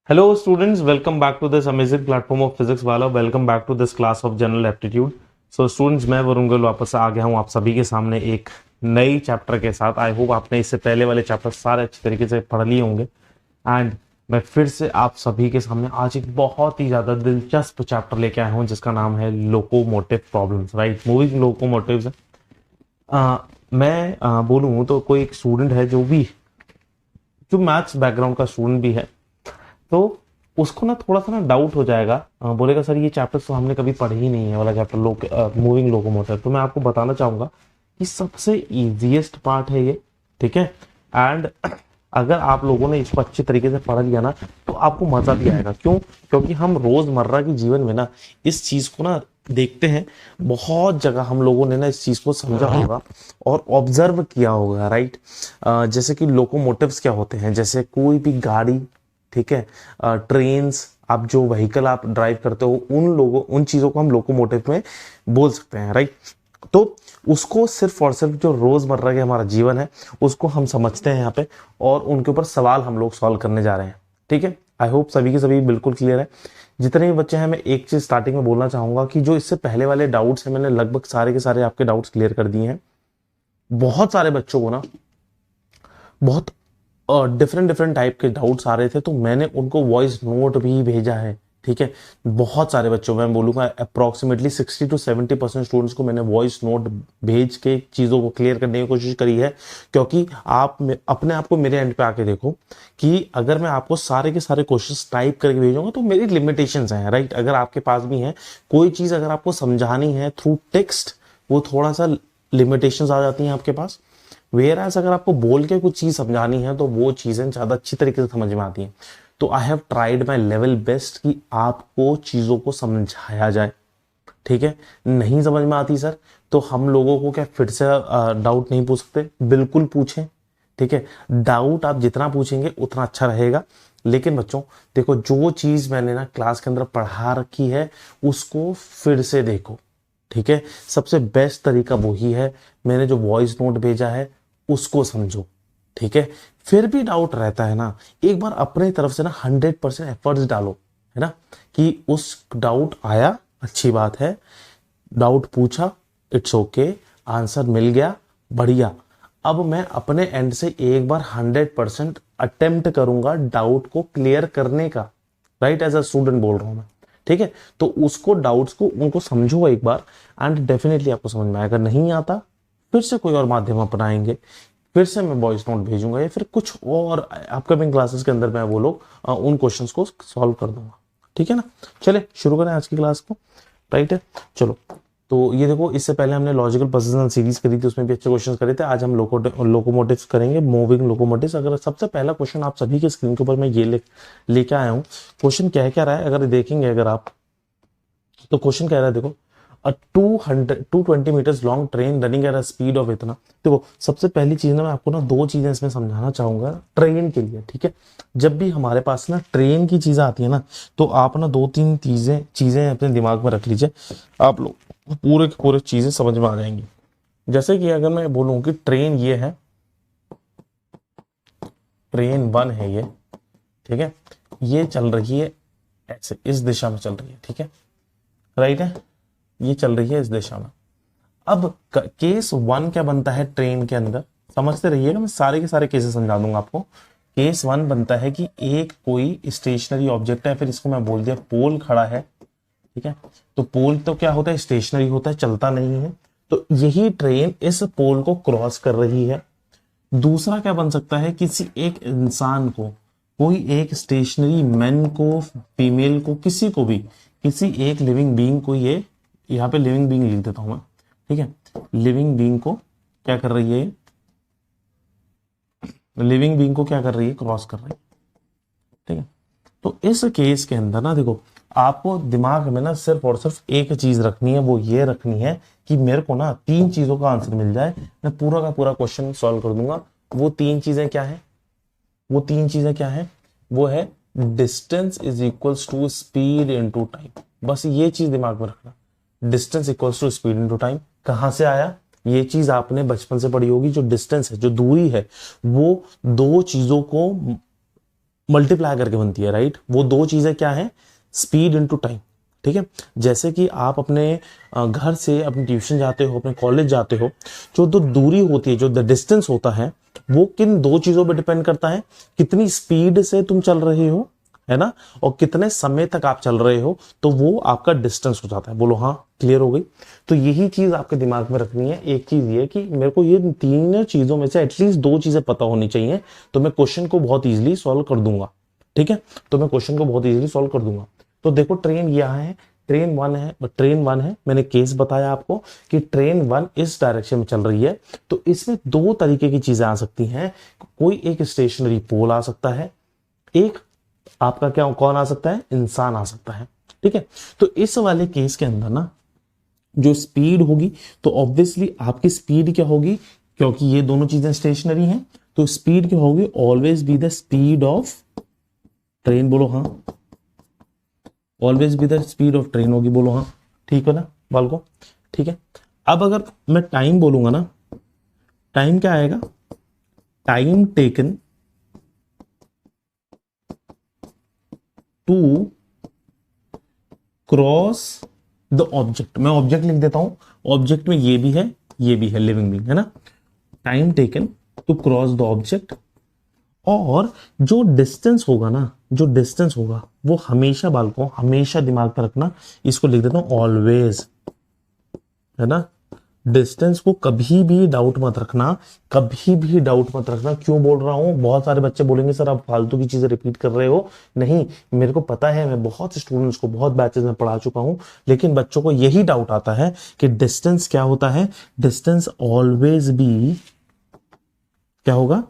Hello students, welcome back to this amazing platform of physics वाला. Welcome back to this class of general aptitude. So students, मैं वरुण गोयल वापस आ गया हूँ आप सभी के सामने एक नई चैप्टर के साथ. आई होप आपने इससे पहले वाले चैप्टर सारे अच्छी तरीके से पढ़ लिए होंगे एंड मैं फिर से आप सभी के सामने आज एक बहुत ही ज़्यादा दिलचस्प चैप्टर लेके आया हूँ जिसका नाम है locomotive problems. Right, moving locomotives. मैं बोलूँ तो कोई एक स्टूडेंट है जो मैथ्स बैकग्राउंड का स्टूडेंट भी है, तो उसको ना थोड़ा सा ना डाउट हो जाएगा. बोलेगा सर ये चैप्टर तो हमने कभी पढ़े ही नहीं है वाला चैप्टर मूविंग लोकोमोटिव. तो मैं आपको बताना चाहूंगा कि सबसे इजीएस्ट पार्ट है ये. ठीक है, एंड अगर आप लोगों ने इसको अच्छे तरीके से पढ़ लिया ना तो आपको मजा भी आएगा. क्यों? क्योंकि हम रोजमर्रा के जीवन में ना इस चीज को ना देखते हैं. बहुत जगह हम लोगों ने ना इस चीज को समझा होगा और ऑब्जर्व किया होगा. राइट, जैसे कि लोकोमोटिव्स क्या होते हैं, जैसे कोई भी गाड़ी, ठीक है, ट्रेन्स, आप जो व्हीकल आप ड्राइव करते हो उन चीजों को हम लोकोमोटिव में बोल सकते हैं. राइट, तो उसको सिर्फ और सिर्फ जो रोजमर्रा के हमारा जीवन है उसको हम समझते हैं यहाँ पे और उनके ऊपर सवाल हम लोग सॉल्व करने जा रहे हैं. ठीक है, आई होप सभी के सभी बिल्कुल क्लियर है. जितने भी बच्चे हैं, मैं एक चीज स्टार्टिंग में बोलना चाहूंगा कि जो इससे पहले वाले डाउट्स हैं मैंने लगभग सारे के सारे आपके डाउट्स क्लियर कर दिए हैं. बहुत सारे बच्चों को ना बहुत डिफरेंट डिफरेंट टाइप के डाउट्स आ रहे थे, तो मैंने उनको वॉइस नोट भी भेजा है. ठीक है, बहुत सारे बच्चों में मैं बोलूंगा अप्रोक्सीमेटली 60 to 70% स्टूडेंट्स को मैंने वॉइस नोट भेज के चीज़ों को क्लियर करने की कोशिश करी है. क्योंकि आप अपने आप को मेरे एंड पे आके देखो कि अगर मैं आपको सारे के सारे क्वेश्चंस टाइप करके भेजूंगा तो मेरी लिमिटेशंस हैं. राइट, अगर आपके पास भी हैं कोई चीज़ अगर आपको समझानी है थ्रू टेक्स्ट, वो थोड़ा सा लिमिटेशंस आ जाती हैं आपके पास. वेयर एज अगर आपको बोल के कुछ चीज समझानी है तो वो चीजें ज्यादा अच्छी तरीके से समझ में आती हैं. तो I have tried my level best कि आपको चीजों को समझाया जाए. ठीक है, नहीं समझ में आती सर तो हम लोगों को क्या फिर से डाउट नहीं पूछ सकते? बिल्कुल पूछें. ठीक है, डाउट आप जितना पूछेंगे उतना अच्छा रहेगा. लेकिन बच्चों देखो, जो चीज मैंने ना क्लास के अंदर पढ़ा रखी है उसको फिर से देखो. ठीक है, सबसे बेस्ट तरीका वही है. मैंने जो वॉइस नोट भेजा है उसको समझो. ठीक है, फिर भी डाउट रहता है ना, एक बार अपने तरफ से ना 100% एफर्ट्स डालो, है ना, कि उस डाउट आया, अच्छी बात है, डाउट पूछा, इट्स ओके, आंसर मिल गया, बढ़िया. अब मैं अपने एंड से एक बार 100% अटेम्प्ट करूंगा डाउट को क्लियर करने का. राइट, एज अ स्टूडेंट बोल रहा हूं मैं. ठीक है, तो उसको डाउट्स को उनको समझो एक बार एंड डेफिनेटली आपको समझ में आएगा. नहीं आता फिर से कोई और माध्यम अपनाएंगे, फिर से मैं वॉइस नोट भेजूंगा या फिर कुछ और अपकमिंग क्लासेस के अंदर मैं वो लोग उन क्वेश्चंस को सॉल्व कर दूंगा. ठीक है ना, चले शुरू करें आज की क्लास को. राइट है, चलो. तो ये देखो, इससे पहले हमने लॉजिकल पजल्स सीरीज करी थी, उसमें भी अच्छे क्वेश्चंस करे थे. आज हम लोकोमोटिव्स करेंगे, मूविंग लोकोमोटिव्स. अगर सबसे पहला क्वेश्चन आप सभी के स्क्रीन के ऊपर मैं ये लेके आया हूँ. क्वेश्चन क्या रहा है अगर देखेंगे अगर आप, तो क्वेश्चन कह रहा है देखो, 220 meters long train running at a speed of इतना. देखो, सबसे पहली चीज ना मैं आपको ना दो चीजें इसमें समझाना चाहूंगा ट्रेन के लिए. ठीक है, जब भी हमारे पास ना ट्रेन की चीजें आती है ना तो आप ना दो तीन चीजें अपने दिमाग में रख लीजिए, आप लोग पूरे के पूरे चीजें समझ में आ जाएंगी. जैसे कि अगर मैं बोलूं कि ट्रेन ये है, ट्रेन 1 है ये. ठीक है, ये चल रही है ऐसे, इस दिशा में चल रही है. ठीक है, राइट है, ये चल रही है इस दिशा में. अब केस 1 क्या बनता है ट्रेन के अंदर, समझते रहिएगा, मैं सारे के सारे केसेस समझा दूंगा आपको. केस 1 बनता है कि एक कोई स्टेशनरी ऑब्जेक्ट है, फिर इसको मैं बोल दिया पोल खड़ा है. ठीक है, तो पोल तो क्या होता है, स्टेशनरी होता है, चलता नहीं है. तो यही ट्रेन इस पोल को क्रॉस कर रही है. दूसरा क्या बन सकता है, किसी एक इंसान को, कोई एक स्टेशनरी मैन को, फीमेल को, किसी को भी, किसी एक लिविंग बीइंग को, ये यहाँ पे लिविंग बीइंग लिख देता हूं मैं. ठीक है, लिविंग बीइंग को क्या कर रही है, लिविंग बीइंग को क्या कर रही है, क्रॉस कर रही है. ठीक है, तो इस केस के अंदर ना देखो, आपको दिमाग में ना सिर्फ और सिर्फ एक चीज रखनी है, वो ये रखनी है कि मेरे को ना 3 चीजों का आंसर मिल जाए, मैं पूरा का पूरा क्वेश्चन सॉल्व कर दूंगा. वो 3 चीजें क्या है, वो 3 चीजें क्या है, वो है distance is equals to speed into time. बस ये चीज दिमाग में रखना, distance equals to speed into time. कहां से आया, ये चीज आपने बचपन से पढ़ी होगी. जो डिस्टेंस है, जो दूरी है, वो दो चीजों को मल्टीप्लाई करके बनती है, राइट। वो दो चीजें क्या है, स्पीड इनटू टाइम, ठीक है। जैसे कि आप अपने घर से अपने ट्यूशन जाते हो, अपने कॉलेज जाते हो, जो दो दूरी होती है, जो द डिस्टेंस होता है, वो किन दो चीजों पे डिपेंड करता है, कितनी स्पीड से तुम चल रहे हो, है ना, और कितने समय तक आप चल रहे हो, तो वो आपका डिस्टेंस हो जाता है। बोलो हाँ, क्लियर हो गई। तो यही चीज आपके दिमाग में रखनी है। एक चीज ये कि मेरे को ये तीन चीजों में से एटलीस्ट दो चीजें पता होनी चाहिए, तो मैं क्वेश्चन को बहुत इजीली सॉल्व कर दूंगा, ठीक है। तो मैं क्वेश्चन को बहुत इजीली सॉल्व कर दूंगा। तो देखो ट्रेन यहाँ है, ट्रेन वन है, मैंने केस बताया आपको कि ट्रेन वन इस डायरेक्शन में चल रही है। तो इसमें दो तरीके की चीजें आ सकती हैं। कोई एक स्टेशनरी पोल आ सकता है, एक आपका क्या कौन आ सकता है, इंसान आ सकता है, ठीक है। तो इस वाले केस के अंदर ना जो स्पीड होगी, तो ऑब्वियसली आपकी स्पीड क्या होगी, क्योंकि ये दोनों चीजें स्टेशनरी हैं, तो स्पीड क्या होगी, always be the speed of train. बोलो हाँ, always be the speed of train होगी। बोलो हाँ, ठीक है ना बालको, ठीक है। अब अगर मैं टाइम बोलूंगा ना, टाइम क्या आएगा, time taken to cross the object. मैं ऑब्जेक्ट लिख देता हूं, ऑब्जेक्ट में ये भी है, ये भी है, लिविंग बीइंग है ना। Time taken to cross the object, और जो डिस्टेंस होगा ना, जो डिस्टेंस होगा वो हमेशा बालकों, हमेशा दिमाग पर रखना, इसको लिख देता हूं ऑलवेज, है ना। डिस्टेंस को कभी भी डाउट मत रखना, कभी भी डाउट मत रखना। क्यों बोल रहा हूं, बहुत सारे बच्चे बोलेंगे सर आप फालतू की चीजें रिपीट कर रहे हो। नहीं, मेरे को पता है, मैं बहुत स्टूडेंट्स को बहुत बैचेस में पढ़ा चुका हूं, लेकिन बच्चों को यही डाउट आता है कि डिस्टेंस क्या होता है। डिस्टेंस ऑलवेज भी क्या होगा,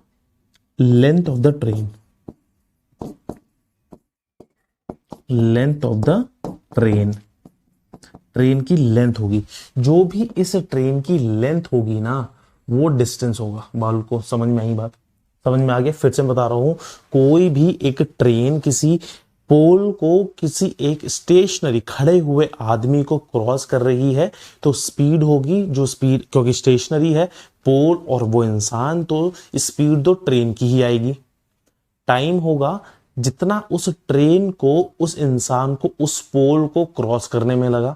length of the train, length of the train, train की लेंथ होगी। जो भी इस ट्रेन की लेंथ होगी ना, वो डिस्टेंस होगा। बाल को समझ में आई बात, समझ में आ गया। फिर से बता रहा हूं, कोई भी एक ट्रेन किसी पोल को किसी एक स्टेशनरी खड़े हुए आदमी को क्रॉस कर रही है, तो स्पीड होगी, जो स्पीड, क्योंकि स्टेशनरी है पोल और वो इंसान, तो स्पीड तो ट्रेन की ही आएगी। टाइम होगा जितना उस ट्रेन को, उस इंसान को, उस पोल को क्रॉस करने में लगा।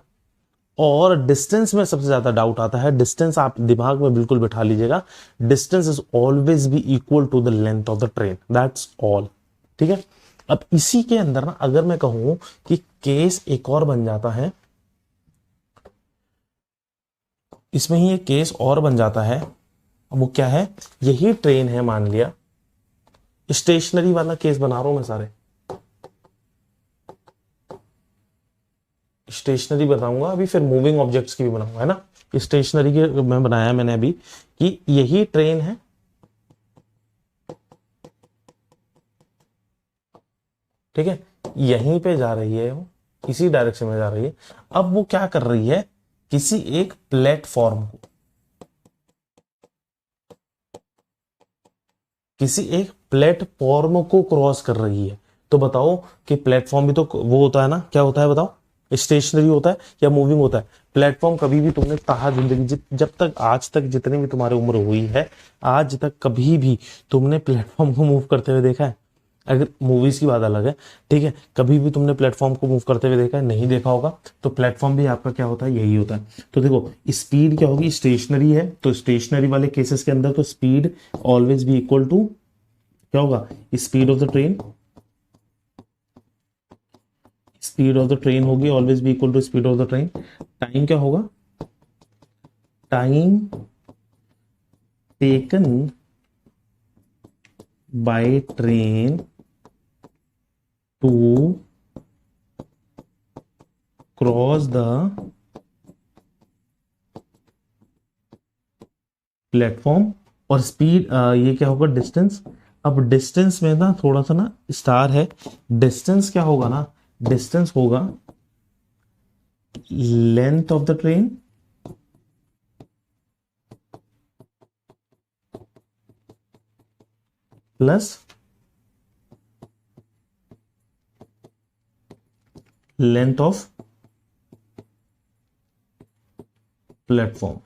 और डिस्टेंस में सबसे ज्यादा डाउट आता है। डिस्टेंस आप दिमाग में बिल्कुल बिठा लीजिएगा, distance is always be equal to the length of the train, that's all, ठीक है। अब इसी के अंदर ना अगर मैं कहूं कि केस एक और बन जाता है, इसमें ही एक केस और बन जाता है, वो क्या है, यही ट्रेन है मान लिया, स्टेशनरी वाला केस बना रहा हूं मैं, सारे स्टेशनरी बताऊंगा अभी, फिर मूविंग ऑब्जेक्ट्स की भी बनाऊंगा, है ना। स्टेशनरी के मैं बनाया मैंने अभी कि यही ट्रेन है, ठीक है, यहीं पे जा रही है, वो इसी डायरेक्शन में जा रही है। अब वो क्या कर रही है, किसी एक प्लेटफॉर्म को, किसी एक प्लेटफॉर्म को क्रॉस कर रही है। तो बताओ कि प्लेटफॉर्म भी तो वो होता है ना, क्या होता है बताओ, स्टेशनरी होता है या मूविंग होता है। प्लेटफॉर्म कभी भी तुमने कहा जिंदगी, जब तक आज तक जितनी भी तुम्हारी उम्र हुई है, आज तक कभी भी तुमने प्लेटफॉर्म को मूव करते हुए देखा है? अगर मूवीज की बात अलग है, ठीक है, कभी भी तुमने प्लेटफॉर्म को मूव करते हुए देखा है? नहीं देखा होगा। तो प्लेटफॉर्म भी आपका क्या होता है, यही होता है। तो देखो स्पीड क्या होगी, स्टेशनरी है, तो स्टेशनरी वाले केसेस के अंदर तो स्पीड ऑलवेज भी इक्वल टू क्या होगा, speed of the train, speed of the train होगी always be equal to speed of the train. Time क्या होगा, time taken by train to cross the platform, और स्पीड ये क्या होगा, डिस्टेंस। अब डिस्टेंस में ना थोड़ा सा ना स्टार है, डिस्टेंस क्या होगा ना, डिस्टेंस होगा length of the train plus length of platform,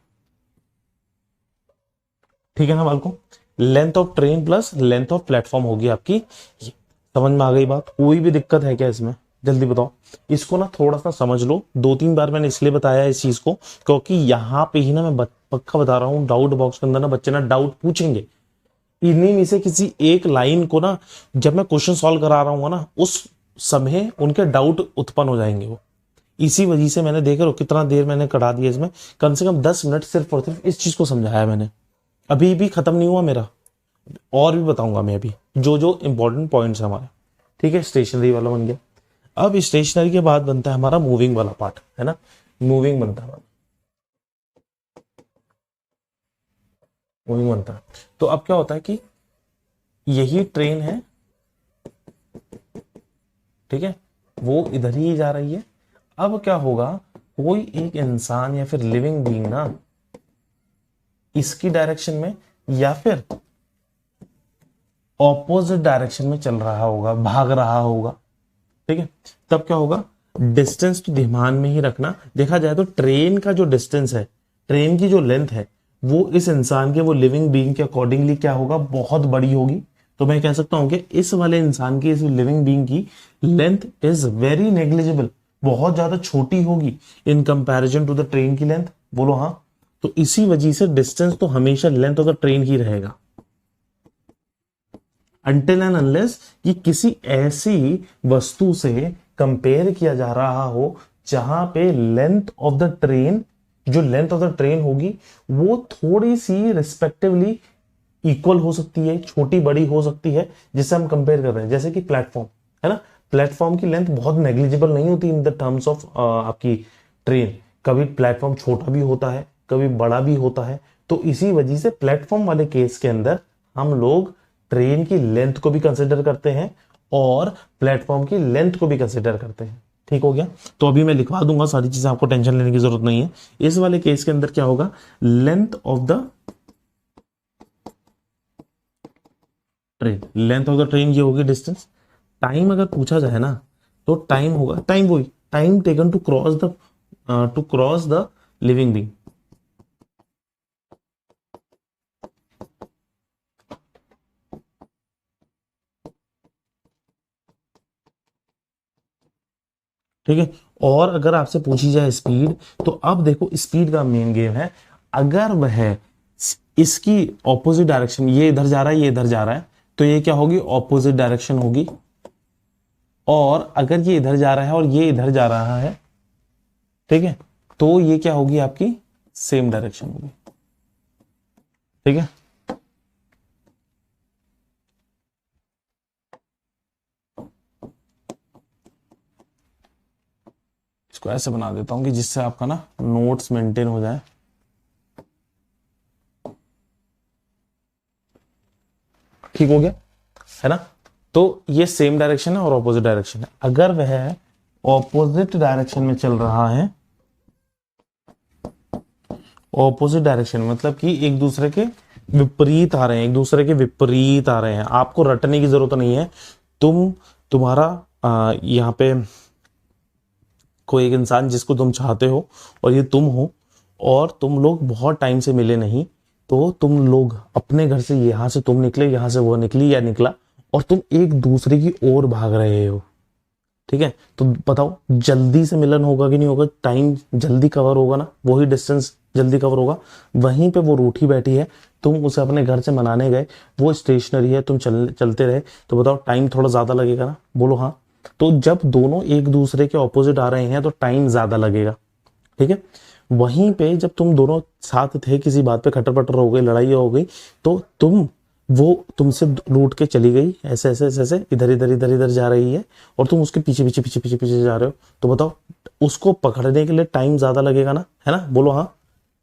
ठीक है ना बालको, length of train plus length of platform होगी आपकी ये। समझ में आ गई बात? कोई भी दिक्कत है क्या इसमें? जल्दी बताओ। इसको ना थोड़ा सा समझ लो, 2-3 बार मैंने इसलिए बताया इस चीज को क्योंकि यहाँ पे ही ना मैं पक्का बता रहा हूँ, डाउट बॉक्स के अंदर ना बच्चे ना डाउट पूछेंगे। इन्हीं में से किसी एक लाइन को ना जब मैं क्वेश्चन सॉल्व करा रहा हूँ ना, उस समय उनके डाउट उत्पन्न हो जाएंगे वो। इसी वजह से मैंने देख रहा हूँ कितना देर मैंने कटा दिया इसमें, कम से कम 10 मिनट सिर्फ और सिर्फ इस चीज को समझाया मैंने। अभी भी खत्म नहीं हुआ मेरा, और भी बताऊंगा मैं अभी जो जो इंपॉर्टेंट पॉइंट्स है हमारे। ठीक है, स्टेशनरी वाला बन गया। अब स्टेशनरी के बाद बनता है हमारा मूविंग वाला पार्ट, है ना? मूविंग बनता है, मूविंग बनता है। तो अब क्या होता है कि यही ट्रेन है, ठीक है, वो इधर ही जा रही है। अब क्या होगा, कोई एक इंसान या फिर लिविंग बीइंग ना इसकी डायरेक्शन में या फिर ऑपोजिट डायरेक्शन में चल रहा होगा, भाग रहा होगा। ठीक है, तब क्या होगा, डिस्टेंस तो ध्यान में ही रखना। देखा जाए तो ट्रेन का जो डिस्टेंस है, ट्रेन की जो लेंथ है, वो इस इंसान के, वो लिविंग बीइंग के अकॉर्डिंगली क्या होगा, बहुत बड़ी होगी। तो मैं कह सकता हूं कि इस वाले इंसान की, इस लिविंग बीइंग की लेंथ इज वेरी नेग्लिजिबल, बहुत ज्यादा छोटी होगी in comparison to the train की लेंथ। बोलो हाँ। तो इसी वजह से डिस्टेंस तो हमेशा लेंथ ऑफ द ट्रेन ही रहेगा, अनटिल एंड अनलेस कि किसी ऐसी वस्तु से कंपेयर किया जा रहा हो जहां पे लेंथ ऑफ द ट्रेन, जो लेंथ ऑफ द ट्रेन होगी वो थोड़ी सी रिस्पेक्टिवली इक्वल हो सकती है, छोटी बड़ी हो सकती है, जिससे हम कंपेयर कर रहे हैं। जैसे कि प्लेटफॉर्म है ना, प्लेटफॉर्म की लेंथ बहुत नेग्लिजिबल नहीं होती इन द टर्म्स ऑफ आपकी ट्रेन। कभी प्लेटफॉर्म छोटा भी होता है, कभी बड़ा भी होता है। तो इसी वजह से प्लेटफॉर्म वाले केस के अंदर हम लोग ट्रेन की लेंथ को भी कंसिडर करते हैं और प्लेटफॉर्म की लेंथ को भी कंसिडर करते हैं। ठीक हो गया? तो अभी मैं लिखवा दूंगा सारी चीजें, आपको टेंशन लेने की जरूरत नहीं है। इस वाले केस के अंदर क्या होगा, length of the train, length of the train ये होगी डिस्टेंस। टाइम अगर पूछा जाए ना, तो टाइम होगा, टाइम वही time taken to cross the living being. ठीक है, और अगर आपसे पूछी जाए स्पीड, तो अब देखो स्पीड का मेन गेम है। अगर वह इसकी ऑपोजिट डायरेक्शन, ये इधर जा रहा है, ये इधर जा रहा है, तो ये क्या होगी, ऑपोजिट डायरेक्शन होगी। और अगर ये इधर जा रहा है और ये इधर जा रहा है, ठीक है, तो ये क्या होगी, आपकी सेम डायरेक्शन होगी। ठीक है, इसको ऐसे बना देता हूं कि जिससे आपका ना नोट्स मेंटेन हो जाए। ठीक हो गया, है ना? तो ये सेम डायरेक्शन है और ऑपोजिट डायरेक्शन है। अगर वह ऑपोजिट डायरेक्शन में चल रहा है, ऑपोजिट डायरेक्शन मतलब कि एक दूसरे के विपरीत आ रहे हैं, एक दूसरे के विपरीत आ रहे हैं, आपको रटने की जरूरत नहीं है। तुम्हारा यहाँ पे कोई एक इंसान जिसको तुम चाहते हो और ये तुम हो, और तुम लोग बहुत टाइम से मिले नहीं, तो तुम लोग अपने घर से, यहां से तुम निकले, यहां से वो निकली या निकला, और तुम एक दूसरे की ओर भाग रहे हो। ठीक है, तो बताओ जल्दी से मिलन होगा कि नहीं होगा, टाइम जल्दी कवर होगा ना, वही डिस्टेंस जल्दी कवर होगा। वहीं पे वो रूठी बैठी है, तुम उसे अपने घर से मनाने गए, वो स्टेशनरी है, तुम चलते रहे, तो बताओ टाइम थोड़ा ज्यादा लगेगा ना? बोलो हाँ। तो जब दोनों एक दूसरे के ऑपोजिट आ रहे हैं तो टाइम ज्यादा लगेगा। ठीक है, वहीं पे जब तुम दोनों साथ थे, किसी बात पे खटर पटर हो गई, लड़ाई हो गई, तो वो तुमसे रूट के चली गई, ऐसे ऐसे ऐसे ऐसे इधर इधर इधर इधर जा रही है, और तुम उसके पीछे पीछे पीछे पीछे पीछे जा रहे हो, तो बताओ उसको पकड़ने के लिए टाइम ज्यादा लगेगा ना, है ना? बोलो हाँ।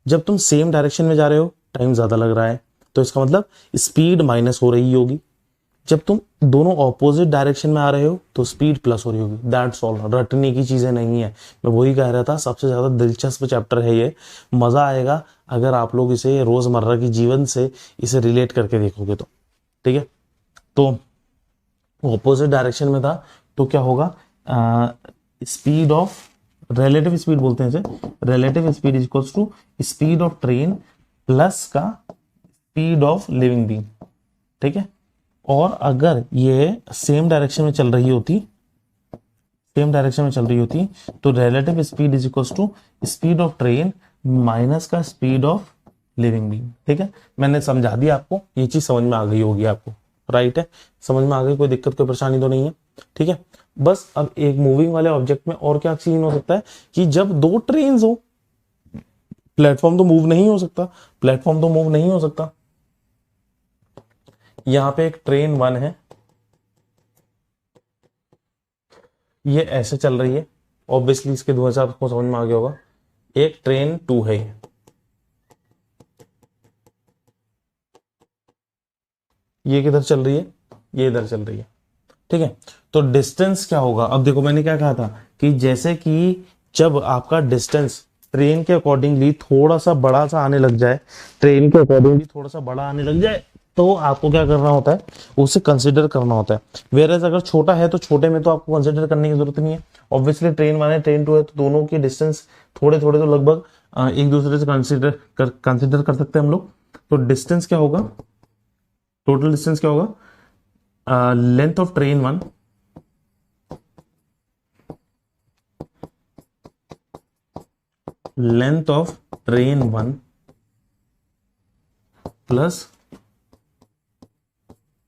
जब तुम सेम डायरेक्शन में जा रहे हो, टाइम ज्यादा लग रहा है, तो इसका मतलब स्पीड माइनस हो रही होगी। जब तुम दोनों ऑपोजिट डायरेक्शन में आ रहे हो तो स्पीड प्लस हो रही होगी। दैट्स ऑल, रटने की चीजें नहीं है। मैं वही कह रहा था, सबसे ज्यादा दिलचस्प चैप्टर है ये। मजा आएगा अगर आप लोग इसे रोजमर्रा की जीवन से इसे रिलेट करके देखोगे तो। ठीक है, तो ऑपोजिट डायरेक्शन में था तो क्या होगा, स्पीड ऑफ, रिलेटिव स्पीड बोलते हैं इसे, relative speed is equals to speed of train plus का स्पीड ऑफ लिविंग बीइंग। ठीक है, और अगर ये सेम डायरेक्शन में चल रही होती, तो relative speed is equal to speed of train minus का स्पीड ऑफ लिविंग बीइंग। ठीक है, मैंने समझा दिया आपको, ये चीज समझ में आ गई होगी आपको, राइट है, समझ में आ गई, कोई दिक्कत कोई परेशानी तो नहीं है। ठीक है, बस अब एक मूविंग वाले ऑब्जेक्ट में और क्या सीन हो सकता है कि जब दो ट्रेन हो, प्लेटफॉर्म तो मूव नहीं हो सकता, यहां पे एक ट्रेन 1 है, ये ऐसे चल रही है, ऑब्वियसली इसके धुएं से आपको समझ में आ गया होगा। एक ट्रेन 2 है, ये किधर चल रही है, ये इधर चल रही है। ठीक है, तो डिस्टेंस क्या होगा, अब देखो मैंने क्या कहा था कि जैसे कि जब आपका डिस्टेंस ट्रेन के अकॉर्डिंगली थोड़ा सा बड़ा सा आने लग जाए, तो आपको क्या करना होता है, उसे कंसिडर करना होता है। वेरएज अगर छोटा है तो छोटे में तो आपको कंसिडर करने की जरूरत नहीं है, ऑब्वियसली ट्रेन 1 है ट्रेन 2 है, तो दोनों की डिस्टेंस थोड़े थोड़े तो लगभग एक दूसरे से कंसिडर कर सकते हैं हम लोग। तो डिस्टेंस क्या होगा, टोटल डिस्टेंस क्या होगा, length of train 1 plus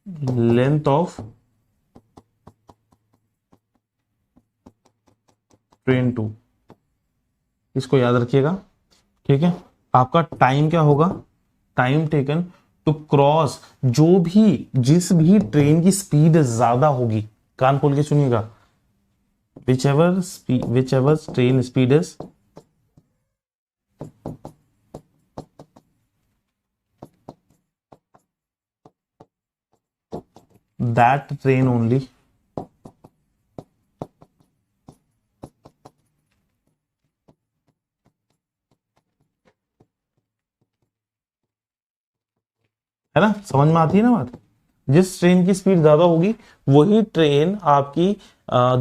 length of train 2, इसको याद रखिएगा। ठीक है, आपका टाइम क्या होगा, टाइम टेकन टू क्रॉस, जिस भी ट्रेन की स्पीड ज्यादा होगी, कान खोल के सुनिएगा, whichever train speed is that train only है ना, समझ में आती है ना बात। जिस ट्रेन की स्पीड ज्यादा होगी वही ट्रेन आपकी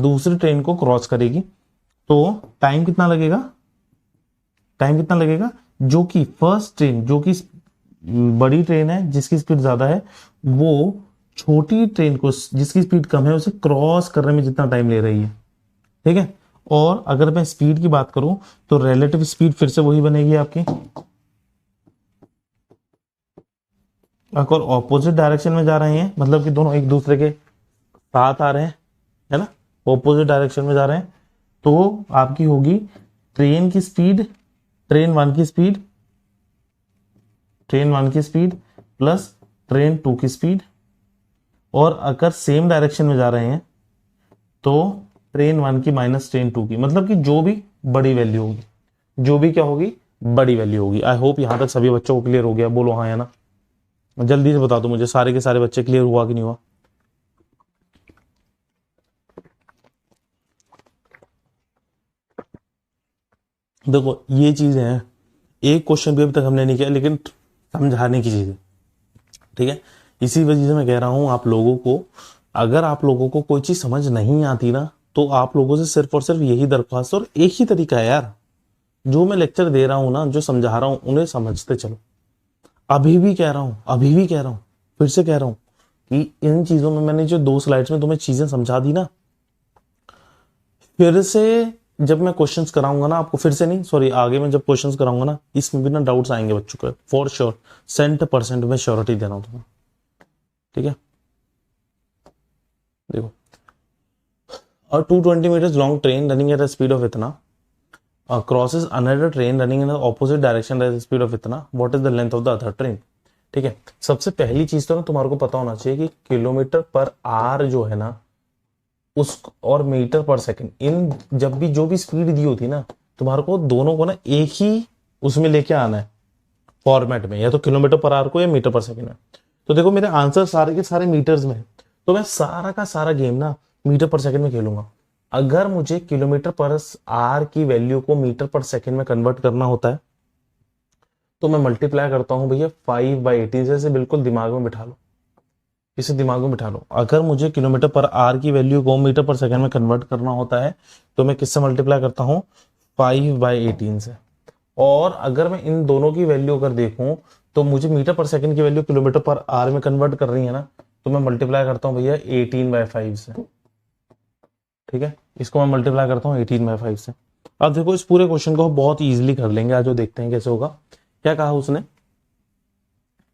दूसरी ट्रेन को क्रॉस करेगी। तो टाइम कितना लगेगा, जो कि फर्स्ट ट्रेन, जो कि बड़ी ट्रेन है जिसकी स्पीड ज्यादा है, वो छोटी ट्रेन को जिसकी स्पीड कम है उसे क्रॉस करने में जितना टाइम ले रही है। ठीक है, और अगर मैं स्पीड की बात करूं तो रिलेटिव स्पीड फिर से वही बनेगी आपकी, अगर ऑपोजिट डायरेक्शन में जा रहे हैं, मतलब कि दोनों एक दूसरे के साथ आ रहे हैं, है ना, ऑपोजिट डायरेक्शन में जा रहे हैं, तो आपकी होगी ट्रेन 1 की स्पीड प्लस ट्रेन 2 की स्पीड, और अगर सेम डायरेक्शन में जा रहे हैं तो ट्रेन 1 की माइनस ट्रेन 2 की, मतलब कि जो भी बड़ी वैल्यू होगी, बड़ी वैल्यू होगी। आई होप यहां तक सभी बच्चों को क्लियर हो गया, बोलो हाँ या ना, जल्दी से बता दो मुझे, सारे के सारे बच्चे क्लियर हुआ कि नहीं हुआ। देखो ये चीज है, एक क्वेश्चन भी अभी तक हमने नहीं किया, लेकिन समझाने की चीज है। ठीक है, इसी वजह से मैं कह रहा हूं आप लोगों को, अगर आप लोगों को कोई चीज समझ नहीं आती ना, तो आप लोगों से सिर्फ और सिर्फ यही दरख्वास्त, और एक ही तरीका है यार, जो मैं लेक्चर दे रहा हूं ना, जो समझा रहा हूं, उन्हें समझते चलो। अभी भी कह रहा हूं, फिर से कह रहा हूं कि इन चीजों में मैंने जो 2 स्लाइड्स में तुम्हें चीजें समझा दी ना, फिर से जब मैं क्वेश्चंस कराऊंगा ना आपको, फिर से नहीं सॉरी, आगे मैं जब क्वेश्चंस कराऊंगा ना, इसमें भी ना डाउट्स आएंगे बच्चों को, फॉर श्योर 100% में श्योरिटी दे रहा हूं तुम्हें। ठीक है, देखो, a 220 meters long train running at a speed of इतना crosses another train running in the opposite direction at a speed of इतना, what is the length of the other train। ठीक है, सबसे पहली चीज तो ना तुम्हारे को पता होना चाहिए कि किलोमीटर पर आवर जो है ना, उस और मीटर पर सेकंड, इन जब भी जो भी स्पीड दी होती है ना, तुम्हारे को दोनों को ना एक ही उसमें लेके आना है फॉर्मेट में, या तो किलोमीटर पर आवर को या मीटर पर सेकंड में। तो देखो मेरे आंसर सारे के सारे मीटर्स में, तो मैं सारा का सारा गेम ना मीटर पर सेकंड में खेलूंगा। अगर मुझे किलोमीटर पर आवर की वैल्यू को मीटर पर सेकंड में कन्वर्ट करना होता है, तो मैं मल्टीप्लाई करता हूं भैया 5/18 से, बिल्कुल दिमाग में बिठा लो, इसे दिमाग में बिठा लो। अगर मुझे किलोमीटर पर आवर की वैल्यू को मीटर पर सेकंड में कन्वर्ट करना होता है, तो मैं किससे मल्टीप्लाई करता हूं, 5/18 से। और अगर मैं इन दोनों की वैल्यू अगर देखूं, तो मुझे मीटर पर सेकंड की वैल्यू किलोमीटर पर आवर में कन्वर्ट कर रही है ना, तो मैं मल्टीप्लाई करता हूँ भैया 18/5 से, ठीक है, इसको मैं मल्टीप्लाई करता हूँ 18/5 से। अब देखो इस पूरे क्वेश्चन को बहुत इजीली कर लेंगे, आज जो देखते हैं कैसे होगा। क्या कहा उसने,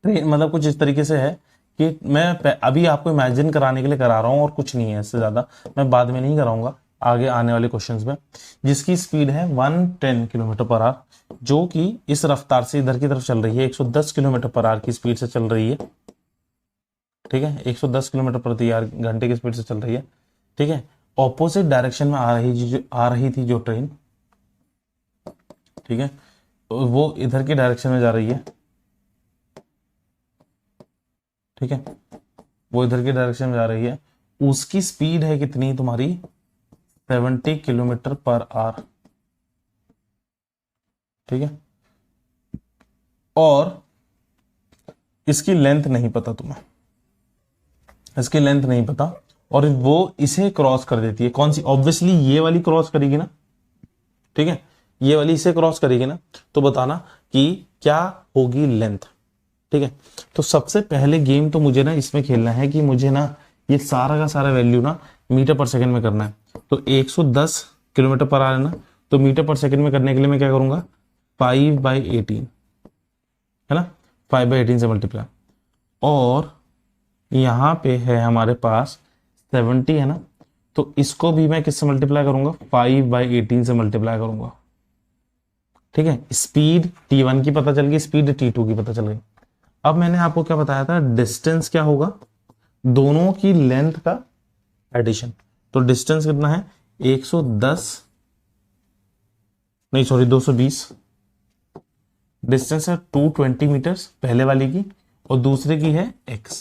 ट्रेन मतलब कुछ इस तरीके से है कि मैं अभी आपको इमेजिन कराने के लिए करा रहा हूं और कुछ नहीं है, इससे ज्यादा मैं बाद में नहीं कराऊंगा आगे आने वाले क्वेश्चंस में। जिसकी स्पीड है 110 किलोमीटर पर आवर, जो कि इस रफ्तार से इधर की तरफ चल रही है, 110 किलोमीटर पर आवर की स्पीड से चल रही है, ठीक है, 110 किलोमीटर प्रति घंटे की स्पीड से चल रही है, ठीक है। ऑपोजिट डायरेक्शन में आ रही थी जो ट्रेन, ठीक है, वो इधर की डायरेक्शन में जा रही है, ठीक है, वो इधर की डायरेक्शन में जा रही है। उसकी स्पीड है कितनी तुम्हारी, 70 किलोमीटर पर आवर, ठीक है। और इसकी लेंथ नहीं पता तुम्हें, इसकी लेंथ नहीं पता, और वो इसे क्रॉस कर देती है। कौन सी, ऑब्वियसली ये वाली क्रॉस करेगी ना, ठीक है, ये वाली इसे क्रॉस करेगी ना, तो बताना कि क्या होगी लेंथ, ठीक है। तो सबसे पहले गेम तो मुझे ना इसमें खेलना है कि मुझे ना ये सारा का सारा वैल्यू ना मीटर पर सेकंड में करना है। तो 110 किलोमीटर पर आवर है ना, तो मीटर पर सेकंड में करने के लिए मैं क्या करूंगा, 5/18, है ना, 5/18 से मल्टीप्लाई, और यहां पे है हमारे पास 70 है ना, तो इसको भी मैं किससे मल्टीप्लाई करूंगा, 5/18 से मल्टीप्लाई करूंगा, ठीक है। स्पीड T1 की पता चल गई, स्पीड T2 की पता चल गई। अब मैंने आपको क्या बताया था, डिस्टेंस क्या होगा, दोनों की लेंथ का एडिशन। तो डिस्टेंस कितना है, 110 नहीं सॉरी 220, डिस्टेंस है 220 मीटर्स पहले वाली की, और दूसरे की है x।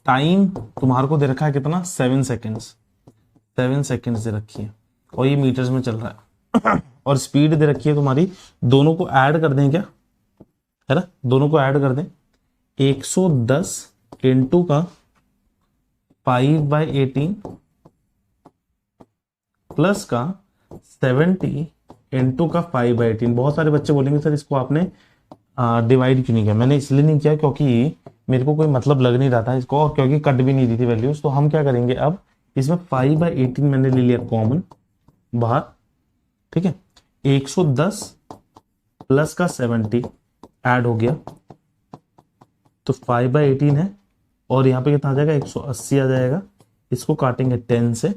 टाइम तुम्हारे को दे रखा है कितना, 7 सेकेंड्स, 7 सेकेंड्स दे रखी है, और ये मीटर्स में चल रहा है। और स्पीड दे रखी है तुम्हारी, दोनों को ऐड कर दें क्या, है ना, दोनों को ऐड कर दें, 110 इंटू का 5/18 प्लस का 70 इंटू का 5/18। बहुत सारे बच्चे बोलेंगे सर इसको आपने डिवाइड क्यों नहीं किया। मैंने इसलिए नहीं किया क्योंकि मेरे को कोई मतलब लग नहीं रहा था इसको, और क्योंकि कट भी नहीं दी थी वैल्यूज। तो हम क्या करेंगे, अब इसमें 5/18 मैंने ले लिया कॉमन बाहर, ठीक है, 110 प्लस का 70 ऐड हो गया, तो 5/18 है, और यहाँ पे कितना आ जाएगा, 180 आ जाएगा। इसको काटेंगे 10 से,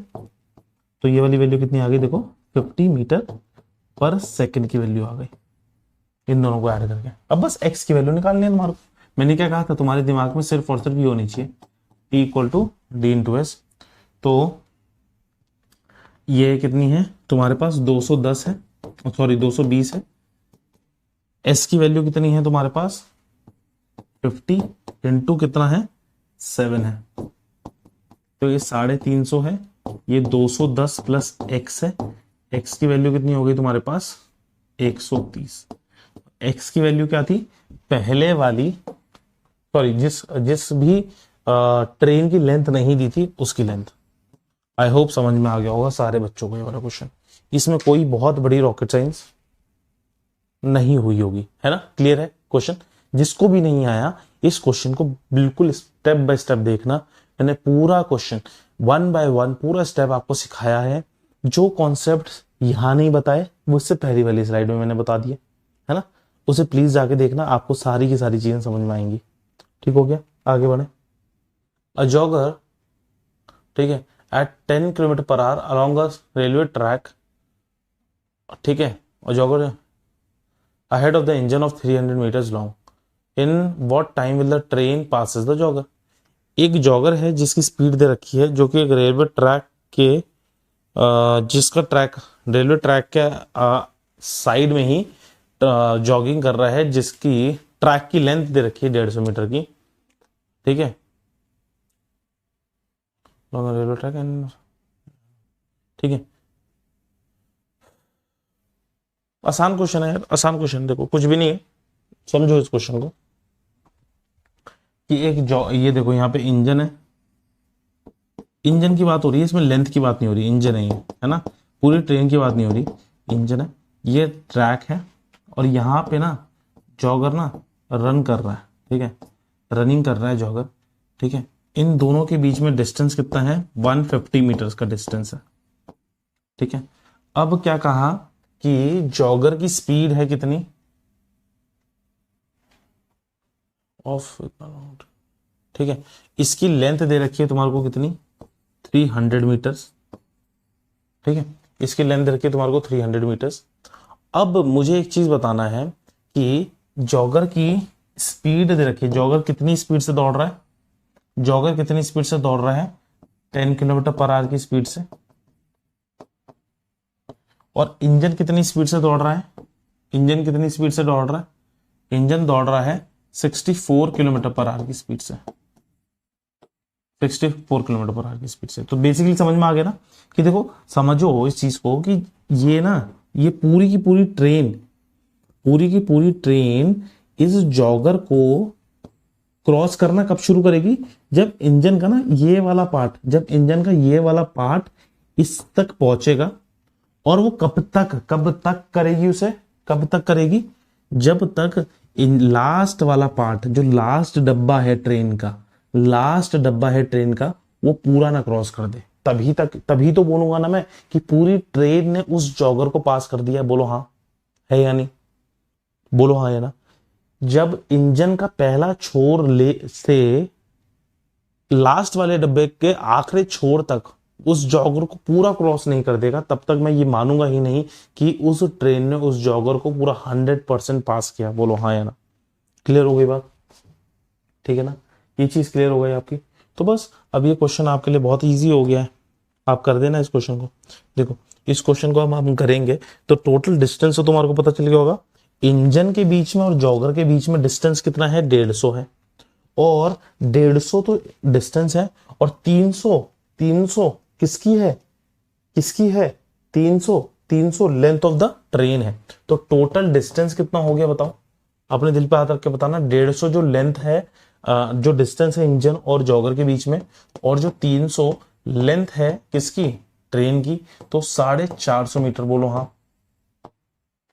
तो ये वाली वैल्यू कितनी आ गई, देखो 50 मीटर पर सेकंड की वैल्यू आ गई, इन दोनों को ऐड करके। अब बस x की वैल्यू निकालनी है तुम्हारे को। मैंने क्या कहा था, तुम्हारे दिमाग में सिर्फ और सिर्फ ये होनी चाहिए, T = D/S। तो ये कितनी है तुम्हारे पास, 210 है, सॉरी 220 है। s की वैल्यू कितनी है तुम्हारे पास, 50 इंटू कितना है, 7 है, तो ये 350 है। ये 210 प्लस x है, x की वैल्यू कितनी हो गई तुम्हारे पास, 130। x की वैल्यू क्या थी, पहले वाली, सॉरी जिस भी ट्रेन की लेंथ नहीं दी थी उसकी लेंथ। आई होप समझ में आ गया होगा सारे बच्चों को ये वाला क्वेश्चन। इसमें कोई बहुत बड़ी रॉकेट साइंस नहीं हुई होगी, है ना, क्लियर है क्वेश्चन। जिसको भी नहीं आया इस क्वेश्चन को बिल्कुल स्टेप बाय स्टेप देखना। मैंने पूरा क्वेश्चन 1 by 1 पूरा स्टेप आपको सिखाया है। जो कॉन्सेप्ट यहां नहीं बताए वो इससे पहली वाली स्लाइड में मैंने बता दिए, है ना, उसे प्लीज जाके देखना, आपको सारी की सारी चीजें समझ में आएंगी। ठीक हो गया, आगे बढ़े। अ जॉगर, ठीक है, at 10 kilometre per hour along a railway track, ठीक है, a jogger ahead of the engine of 300 metres long, in what time will the train passes the jogger. एक जॉगर है जिसकी स्पीड दे रखी है, जो कि एक रेलवे ट्रैक के जिसका ट्रैक रेलवे ट्रैक के साइड में ही जॉगिंग कर रहा है, जिसकी ट्रैक की लेंथ दे रखी है 150 मीटर की, ठीक है, रेलवे ट्रैक एंड, ठीक है। आसान क्वेश्चन है यार, आसान क्वेश्चन, देखो कुछ भी नहीं है, समझो इस क्वेश्चन को कि एक ये देखो यहाँ पे इंजन है, इंजन की बात हो रही है, इसमें लेंथ की बात नहीं हो रही, इंजन है ना, पूरी ट्रेन की बात नहीं हो रही, इंजन है, ये ट्रैक है, और यहाँ पे ना जॉगर ना रन कर रहा है, ठीक है, रनिंग कर रहा है जॉगर, ठीक है, इन दोनों के बीच में डिस्टेंस कितना है, 150 मीटर्स का डिस्टेंस है, ठीक है। अब क्या कहा कि जॉगर की स्पीड है कितनी, ऑफ, ठीक है, इसकी लेंथ दे रखी है तुम्हारे को कितनी, 300 मीटर्स, ठीक है, इसकी लेंथ दे रखी है तुम्हारे को 300 मीटर्स। अब मुझे एक चीज बताना है कि जॉगर की स्पीड दे रखी है, जॉगर कितनी स्पीड से दौड़ रहा है, जॉगर कितनी स्पीड से दौड़ रहा है, 10 किलोमीटर पर आवर की स्पीड से, और इंजन कितनी स्पीड से दौड़ रहा है, इंजन कितनी स्पीड से दौड़ रहा है, इंजन दौड़ रहा है 64 किलोमीटर पर आवर की स्पीड से, 64 किलोमीटर पर आवर की स्पीड से। तो बेसिकली समझ में आ गया ना कि देखो समझो इस चीज को कि ये ना, ये पूरी की पूरी ट्रेन, पूरी की पूरी ट्रेन इस जॉगर को क्रॉस करना कब शुरू करेगी, जब इंजन का ना ये वाला पार्ट, जब इंजन का ये वाला पार्ट इस तक पहुंचेगा। और वो कब तक करेगी उसे, कब तक करेगी, जब तक लास्ट वाला पार्ट, जो लास्ट डब्बा है ट्रेन का, लास्ट डब्बा है ट्रेन का, वो पूरा ना क्रॉस कर दे, तभी तक, तभी तो बोलूंगा ना मैं कि पूरी ट्रेन ने उस जॉगर को पास कर दिया। बोलो हाँ है या नहीं, बोलो हाँ या ना। जब इंजन का पहला छोर ले से लास्ट वाले डब्बे के आखिरी छोर तक उस जॉगर को पूरा क्रॉस नहीं कर देगा, तब तक मैं ये मानूंगा ही नहीं कि उस ट्रेन ने उस जॉगर को पूरा 100% पास किया। बोलो हाँ या ना। क्लियर हो गई बात, ठीक है ना, ये चीज क्लियर हो गई आपकी। तो बस अब ये क्वेश्चन आपके लिए बहुत इजी हो गया है, आप कर देना इस क्वेश्चन को। देखो इस क्वेश्चन को हम करेंगे तो टोटल डिस्टेंस तो तुम्हारे को पता चल गया होगा, इंजन के बीच में और जॉगर के बीच में डिस्टेंस कितना है, 150 है, और 150 तो डिस्टेंस है, और 300 किसकी है, किसकी है, 300 लेंथ ऑफ द ट्रेन है। तो टोटल डिस्टेंस कितना हो गया बताओ, अपने दिल पे हाथ रख के बताना। 150 जो लेंथ है, जो डिस्टेंस है इंजन और जॉगर के बीच में, और जो 300 लेंथ है किसकी, ट्रेन की, तो 450 मीटर। बोलो हाँ,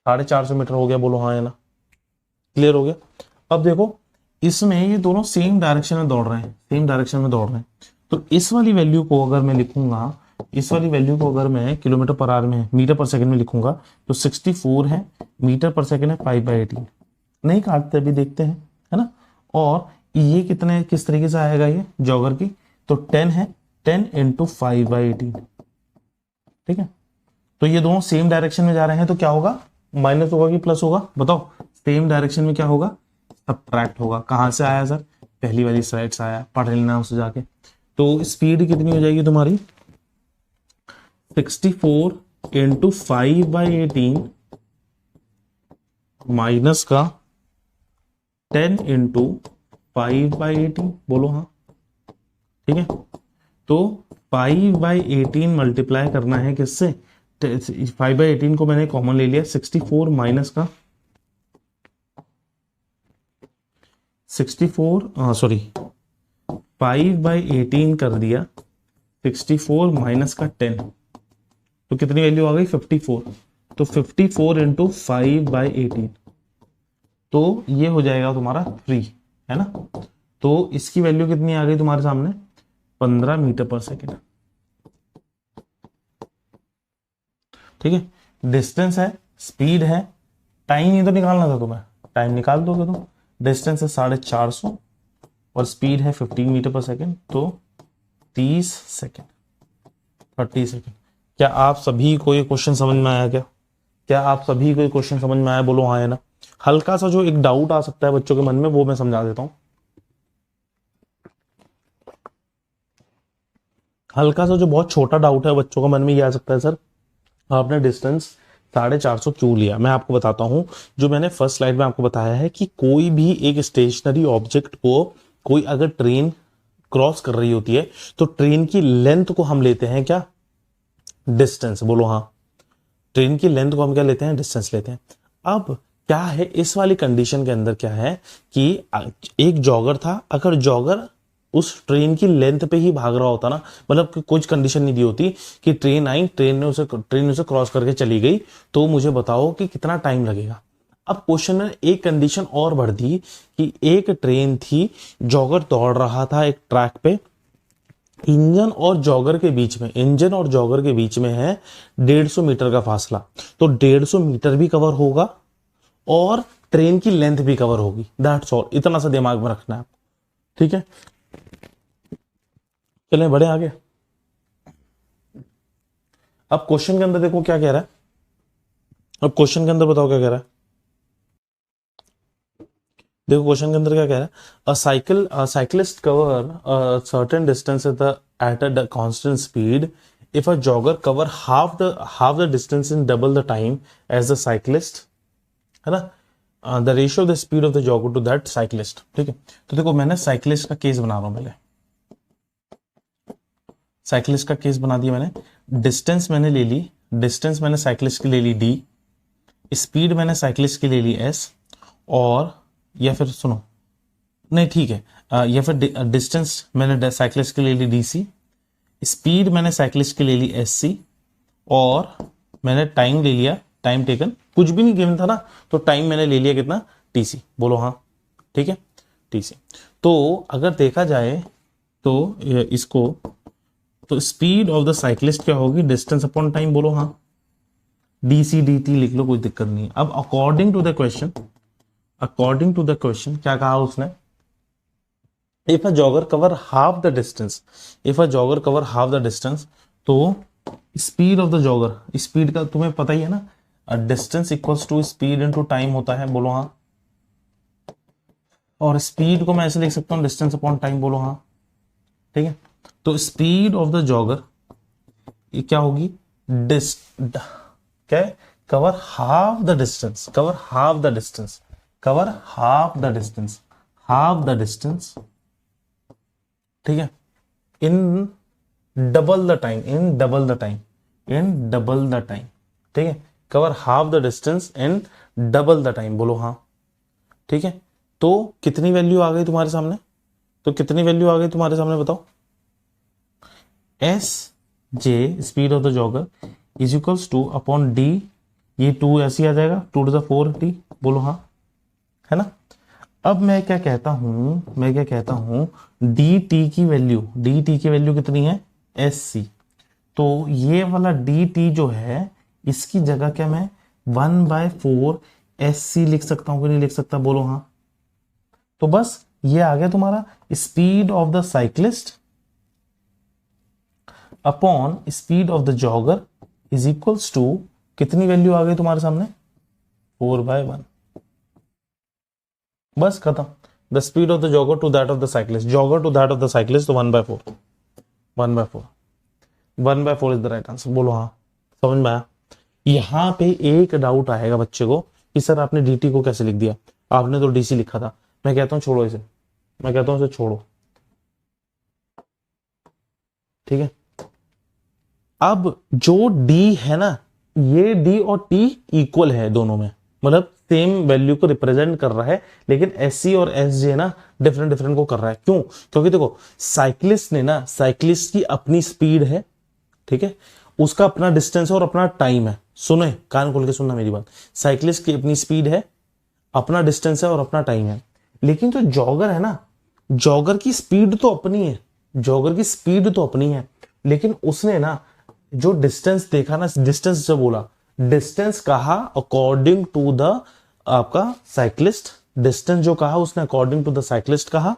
450 मीटर हो गया, बोलो हाँ है ना। क्लियर हो गया। अब देखो इसमें ये दोनों सेम डायरेक्शन में दौड़ रहे हैं, सेम डायरेक्शन में दौड़ रहे हैं। तो इस वाली वैल्यू को अगर मैं लिखूंगा, इस वाली वैल्यू को अगर मैं किलोमीटर पर आवर में, मीटर पर सेकंड में लिखूंगा, तो 64 है, मीटर पर सेकंड है 5/18, नहीं काटते अभी देखते हैं, है ना। और ये कितने, किस तरीके से आएगा ये जॉगर की, तो 10 है, 10 × 5/18, ठीक है। तो ये दोनों सेम डायरेक्शन में जा रहे हैं, तो क्या होगा, माइनस होगा कि प्लस होगा बताओ, सेम डायरेक्शन में क्या होगा, सब्ट्रैक्ट होगा। कहां से आया सर, पहली वाली स्लाइड से आया, पढ़ लेना उससे जाके। तो स्पीड कितनी हो जाएगी तुम्हारी, 64 × 5/18 माइनस का 10 × 5/18। बोलो हाँ, ठीक है। तो 5/18 मल्टीप्लाई करना है किससे, 5/18 को मैंने कॉमन ले लिया, 64 माइनस का 5/18 कर दिया, 64 माइनस का 10, तो कितनी वैल्यू आ गई, 54। तो 54 × 5/18, तो ये हो जाएगा तुम्हारा 3, है ना। तो इसकी वैल्यू कितनी आ गई तुम्हारे सामने, 15 मीटर पर सेकेंड, ठीक है। डिस्टेंस है, स्पीड है, टाइम ही तो निकालना था तुम्हें, टाइम निकाल दोगे तुम। डिस्टेंस है 450 और स्पीड है 15 मीटर पर सेकेंड, तो 30 सेकेंड, 30 सेकेंड। क्या आप सभी को ये क्वेश्चन समझ में आया, क्या आप सभी को ये क्वेश्चन समझ में आया, बोलो हाँ है ना। हल्का सा जो एक डाउट आ सकता है बच्चों के मन में, वो मैं समझा देता हूं। हल्का सा जो बहुत छोटा डाउट है बच्चों के मन में ये आ सकता है, सर आपने डिस्टेंस 450 क्यों लिया। मैं आपको बताता हूं, जो मैंने फर्स्ट स्लाइड में आपको बताया है कि कोई भी एक स्टेशनरी ऑब्जेक्ट को, कोई अगर ट्रेन क्रॉस कर रही होती है, तो ट्रेन की लेंथ को हम लेते हैं क्या, डिस्टेंस। बोलो हाँ, ट्रेन की लेंथ को हम क्या लेते हैं, डिस्टेंस लेते हैं। अब क्या है इस वाली कंडीशन के अंदर, क्या है कि एक जॉगर था, अगर जॉगर उस ट्रेन की लेंथ पे ही भाग रहा होता ना, मतलब कि कुछ कंडीशन नहीं दी होती कि ट्रेन आई, ट्रेन ने उसे क्रॉस करके चली गई, तो मुझे बताओ कि कितना टाइम लगेगा। अब क्वेश्चन में एक कंडीशन और बढ़ दी कि एक ट्रेन थी, जॉगर दौड़ रहा था एक ट्रैक पे, इंजन और जॉगर के बीच में, इंजन और जॉगर के बीच में है 150 मीटर का फासला, तो 150 मीटर भी कवर होगा और ट्रेन की लेंथ भी कवर होगी। दैट्स ऑल, इतना सा दिमाग में रखना है आपको, ठीक है। चलें बढ़े आगे। अब क्वेश्चन के अंदर देखो क्या कह रहा है, अब क्वेश्चन के अंदर बताओ क्या कह रहा है। देखो क्वेश्चन के अंदर क्या कह रहा है, cyclist cover certain distance at a constant speed if a jogger cover half the distance in double the time as the cyclist, है ना, the ratio of the speed of the jogger to that cyclist, ठीक है। तो देखो मैंने cyclist का case बना रहा हूं, पहले साइक्लिस्ट का केस बना दिया मैंने, डिस्टेंस मैंने ले ली, डिस्टेंस मैंने साइक्लिस्ट की ले ली डी, स्पीड मैंने साइक्लिस्ट की ले ली एस, और या फिर सुनो नहीं ठीक है, या फिर डिस्टेंस मैंने साइक्लिस्ट की ले ली डीसी, स्पीड मैंने साइक्लिस्ट की ले ली एससी, और मैंने टाइम ले लिया, टाइम टेकन कुछ भी नहीं गिवन था ना, तो टाइम मैंने ले लिया कितना, टीसी, बोलो हाँ, ठीक है, टीसी। तो अगर देखा जाए तो इसको, तो स्पीड ऑफ द साइक्लिस्ट क्या होगी, डिस्टेंस अपॉन टाइम, बोलो हाँ, डीसी डी लिख लो, कोई दिक्कत नहीं। अब according to the question, according to the question क्या कहा उसने, if a jogger cover half the distance, if a jogger cover half the distance, तो speed of the jogger, speed का तुम्हें पता ही है ना, distance equals to speed into time होता है, बोलो हाँ, और स्पीड को मैं ऐसे लिख सकता हूं, डिस्टेंस अपॉन टाइम, बोलो हाँ, ठीक है। तो स्पीड ऑफ द जॉगर ये क्या होगी, क्या है, cover half the distance, cover half the distance, cover half the distance, half the distance, ठीक है, इन double the time, in double the time, in double the time, ठीक है, cover half the distance in double the time, बोलो हाँ, ठीक है। तो कितनी वैल्यू आ गई तुम्हारे सामने, तो कितनी वैल्यू आ गई तुम्हारे सामने बताओ, S J speed of the jogger is equals two upon D, ये 2 ऐसे आ जाएगा, 2 टू द 4 टी, बोलो हाँ, है ना। अब मैं क्या कहता हूं, मैं क्या कहता हूं, डी टी की वैल्यू, डी टी की वैल्यू कितनी है, एस सी, तो ये वाला डी टी जो है इसकी जगह क्या मैं 1/4 एस सी लिख सकता हूं कि नहीं लिख सकता, बोलो हाँ। तो बस ये आ गया तुम्हारा speed of the cyclist upon speed of the jogger is equals to, कितनी वैल्यू आ गई तुम्हारे सामने, 4/1, बस खत्म। The speed of the jogger to that of the cyclist, jogger to that of the cyclist, तो 1/4, 1/4, 1/4 इज द राइट आंसर, बोलो हाँ, समझ में आया। यहां पे एक डाउट आएगा बच्चे को कि सर आपने डीटी को कैसे लिख दिया, आपने तो डीसी लिखा था। मैं कहता हूं छोड़ो इसे, मैं कहता हूं इसे छोड़ो, ठीक है। अब जो डी है ना, ये डी और टी इक्वल है दोनों में, मतलब सेम वैल्यू को रिप्रेजेंट कर रहा है, लेकिन एस सी और एस जे ना डिफरेंट डिफरेंट को कर रहा है। क्यों, क्योंकि देखो साइक्लिस्ट ने ना, साइक्लिस्ट की अपनी स्पीड है, ठीक है, उसका अपना डिस्टेंस और अपना टाइम है। सुनो, कान खोल के सुनना मेरी बात, साइक्लिस्ट की अपनी स्पीड है, अपना डिस्टेंस है और अपना टाइम है, लेकिन जो जॉगर है ना, जॉगर की स्पीड तो अपनी है, जॉगर की स्पीड तो अपनी है, लेकिन उसने ना जो डिस्टेंस देखा ना, डिस्टेंस जो बोला, डिस्टेंस कहा अकॉर्डिंग टू द आपका साइक्लिस्ट, डिस्टेंस जो कहा उसने अकॉर्डिंग टू द साइक्लिस्ट कहा,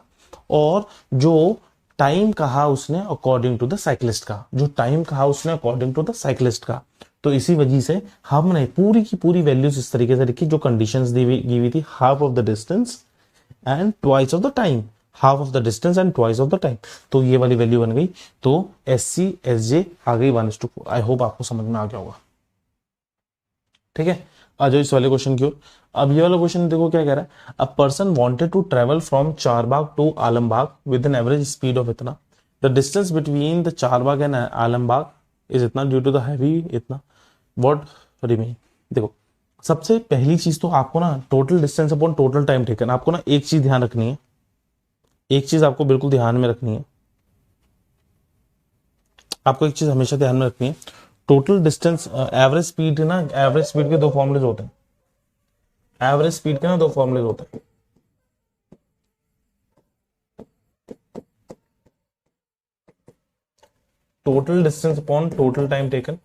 और जो टाइम कहा उसने अकॉर्डिंग टू द साइक्लिस्ट का, जो टाइम कहा उसने अकॉर्डिंग टू द साइक्लिस्ट का। तो इसी वजह से हमने पूरी की पूरी वैल्यूज इस तरीके से लिखी, जो कंडीशंस दी हुई थी, half of the distance and twice of the time, half of the distance and twice of the time, तो ये वाली वैल्यू बन गई। तो एस सी एस जे आ गई 1:4। आई होप आपको समझ में आ गया होगा, ठीक है। आ जाओ इस वाले क्वेश्चन की ओर। अब ये वाला क्वेश्चन देखो क्या कह रहा है, a person wanted to travel from Charbagh to Alambagh with an average speed of इतना, the distance between the Charbagh and Alambagh is इतना ड्यू टू द हैवी इतना, व्हाट रिमेन। देखो सबसे पहली चीज तो आपको ना total distance upon total time taken, आपको ना एक चीज ध्यान रखनी है, एक चीज आपको बिल्कुल ध्यान में रखनी है, आपको एक चीज हमेशा ध्यान में रखनी है, टोटल डिस्टेंस एवरेज स्पीड ना, एवरेज स्पीड के दो फॉर्मूलेज होते हैं, एवरेज स्पीड के ना दो फॉर्मूले होते हैं, total distance upon total time taken,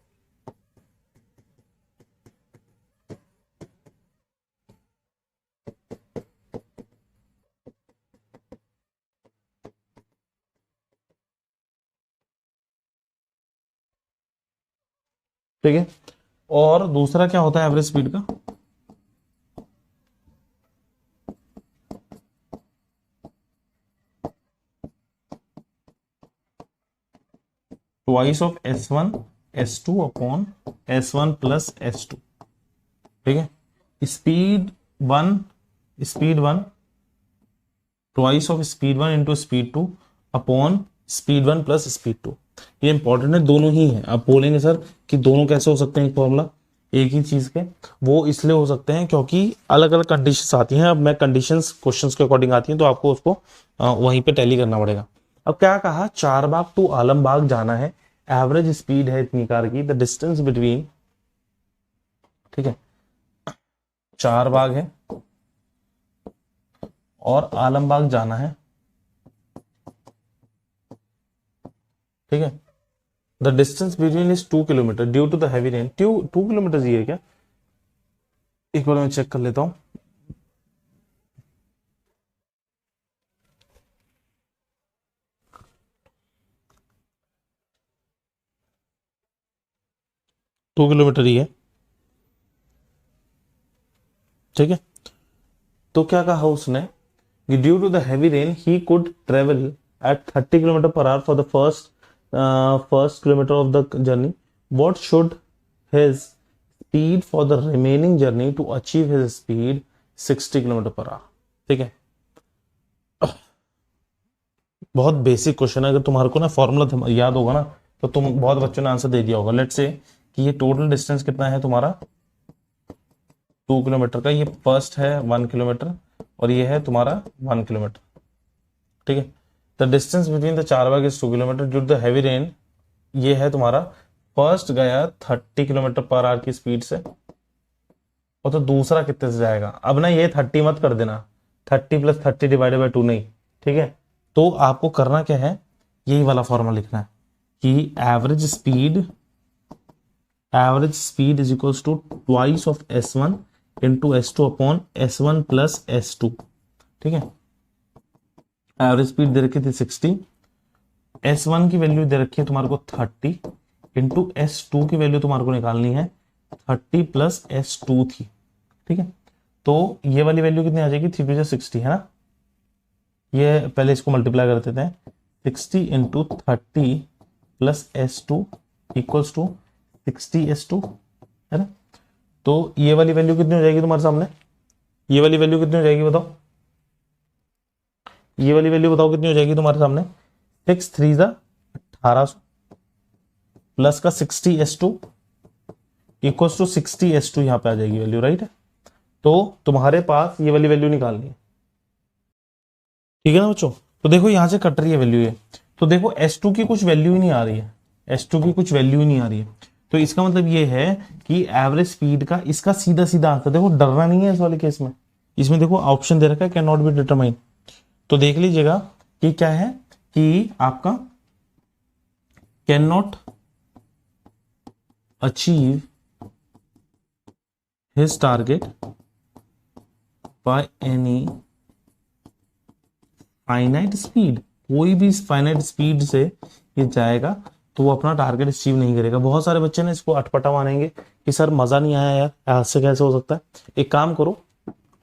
ठीक है। और दूसरा क्या होता है एवरेज स्पीड का, twice of S1 S2 upon S1 plus S2, ठीक है। Speed one, speed one twice of speed one into speed two upon speed one plus speed two. ये इंपॉर्टेंट है, दोनों ही है। आप बोलेंगे सर कि दोनों कैसे हो सकते हैं फॉर्मूला एक ही चीज के, वो इसलिए हो सकते हैं क्योंकि अलग अलग कंडीशंस आती हैं। अब मैं कंडीशंस क्वेश्चंस के अकॉर्डिंग आती हैं, तो आपको उसको वहीं पे टैली करना पड़ेगा। अब क्या कहा, चारबाग टू आलमबाग जाना है, एवरेज स्पीड है इतनी कार की, द डिस्टेंस बिटवीन, ठीक है, चारबाग है और आलमबाग जाना है, ठीक है। The distance between is 2 kilometre due to the heavy rain. 2 kilometre ही है क्या, एक बार मैं चेक कर लेता हूं। टू किलोमीटर ही है, ठीक है। तो क्या कहा उसने कि due to the heavy rain he could travel at 30 kilometre per hour for the first kilometre of the journey. What should his speed for the remaining journey to achieve his speed 60 kilometre per hour, ठीक है। बहुत basic question है, अगर तुम्हारे को ना formula याद होगा ना तो तुम बहुत बच्चों ने आंसर दे दिया होगा। लेट्स से कि ये टोटल डिस्टेंस कितना है तुम्हारा 2 किलोमीटर का, ये फर्स्ट है 1 किलोमीटर और ये है तुम्हारा 1 किलोमीटर, ठीक है। The distance between the Charbagh is 2 kilometre due to the heavy rain, ये है तुम्हारा फर्स्ट गया 30 किलोमीटर पर आवर की स्पीड से, और तो दूसरा कितने से जाएगा। अब ना ये 30 मत कर देना, 30 प्लस 30 डिवाइडेड बाई 2 नहीं, ठीक है। तो आपको करना क्या है, यही वाला फॉर्मूला लिखना है कि average speed is equals to twice of S1 into S2 upon S1 plus S2, ठीक है। एवरेज स्पीड दे रखी थी 60, S1 की वैल्यू दे रखी है तुम्हारे को 30 इंटू S2 की वैल्यू तुम्हारे को निकालनी है 30 प्लस S2 थी, ठीक है। तो ये वाली वैल्यू कितनी आ जाएगी, 3 टू 60 है ना, ये पहले इसको मल्टीप्लाई कर देते हैं, 60 into 30 plus S2 equals to 60 S2, है ना। तो ये वाली वैल्यू कितनी हो जाएगी तुम्हारे सामने, ये वाली वैल्यू कितनी हो जाएगी बताओ, ये वाली वैल्यू बताओ कितनी हो जाएगी तुम्हारे सामने, 6 3 1800 प्लस का 60 S2 इक्वल्स टू 60 S2, यहां पे आ जाएगी वैल्यू, राइट है। तो तुम्हारे पास ये वाली वैल्यू निकालनी है, ठीक है ना बच्चों। तो देखो यहां से कट रही है वैल्यू ये, तो देखो S2 की कुछ वैल्यू ही नहीं आ रही है, S2 की कुछ वैल्यू ही नहीं आ रही है। तो इसका मतलब ये है कि एवरेज स्पीड का इसका सीधा सीधा आंसर, देखो डरना नहीं है इस वाले केस में, इसमें देखो ऑप्शन दे रखा है कैन नॉट बी डिटरमाइन, तो देख लीजिएगा कि क्या है कि आपका can not achieve his target by any finite speed, कोई भी फाइनाइट स्पीड से ये जाएगा तो वो अपना टारगेट अचीव नहीं करेगा। बहुत सारे बच्चे ने इसको अटपटा मानेंगे कि सर मजा नहीं आया यार, ऐसे कैसे हो सकता है। एक काम करो,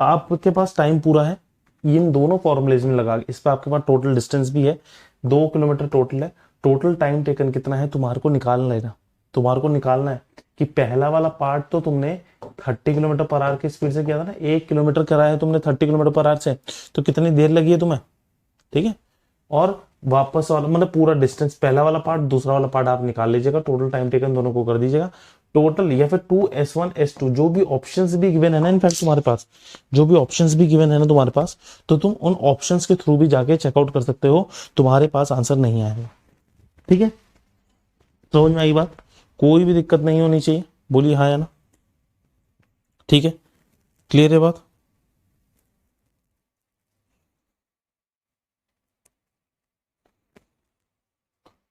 आपके पास टाइम पूरा है, इन दोनों फॉर्मुलेज में लगा, इस पर आपके पास टोटल डिस्टेंस भी है 2 किलोमीटर टोटल है, टोटल टाइम टेकन कितना है तुम्हारे को निकालना है ना, तुम्हारे को निकालना है कि पहला वाला पार्ट तो तुमने 30 किलोमीटर पर आवर की स्पीड से किया था ना, 1 किलोमीटर कराया है तुमने 30 किलोमीटर पर आवर से, तो कितनी देर लगी है तुम्हें, ठीक है। और वापस वाला मतलब पूरा डिस्टेंस, पहला वाला पार्ट दूसरा वाला पार्ट आप निकाल लीजिएगा, टोटल टाइम टेकन दोनों को कर दीजिएगा टोटल, या फिर 2S1 S2 जो भी ऑप्शंस भी गिवन है ना, इनफैक्ट तुम्हारे पास जो भी ऑप्शंस भी गिवन है ना तुम्हारे पास, तो तुम उन ऑप्शंस के थ्रू भी जाके चेकआउट कर सकते हो, तुम्हारे पास आंसर नहीं आएगा, ठीक है। समझ में आई बात, कोई भी दिक्कत नहीं होनी चाहिए, बोलिए हाँ या ना, ठीक है। क्लियर है बात?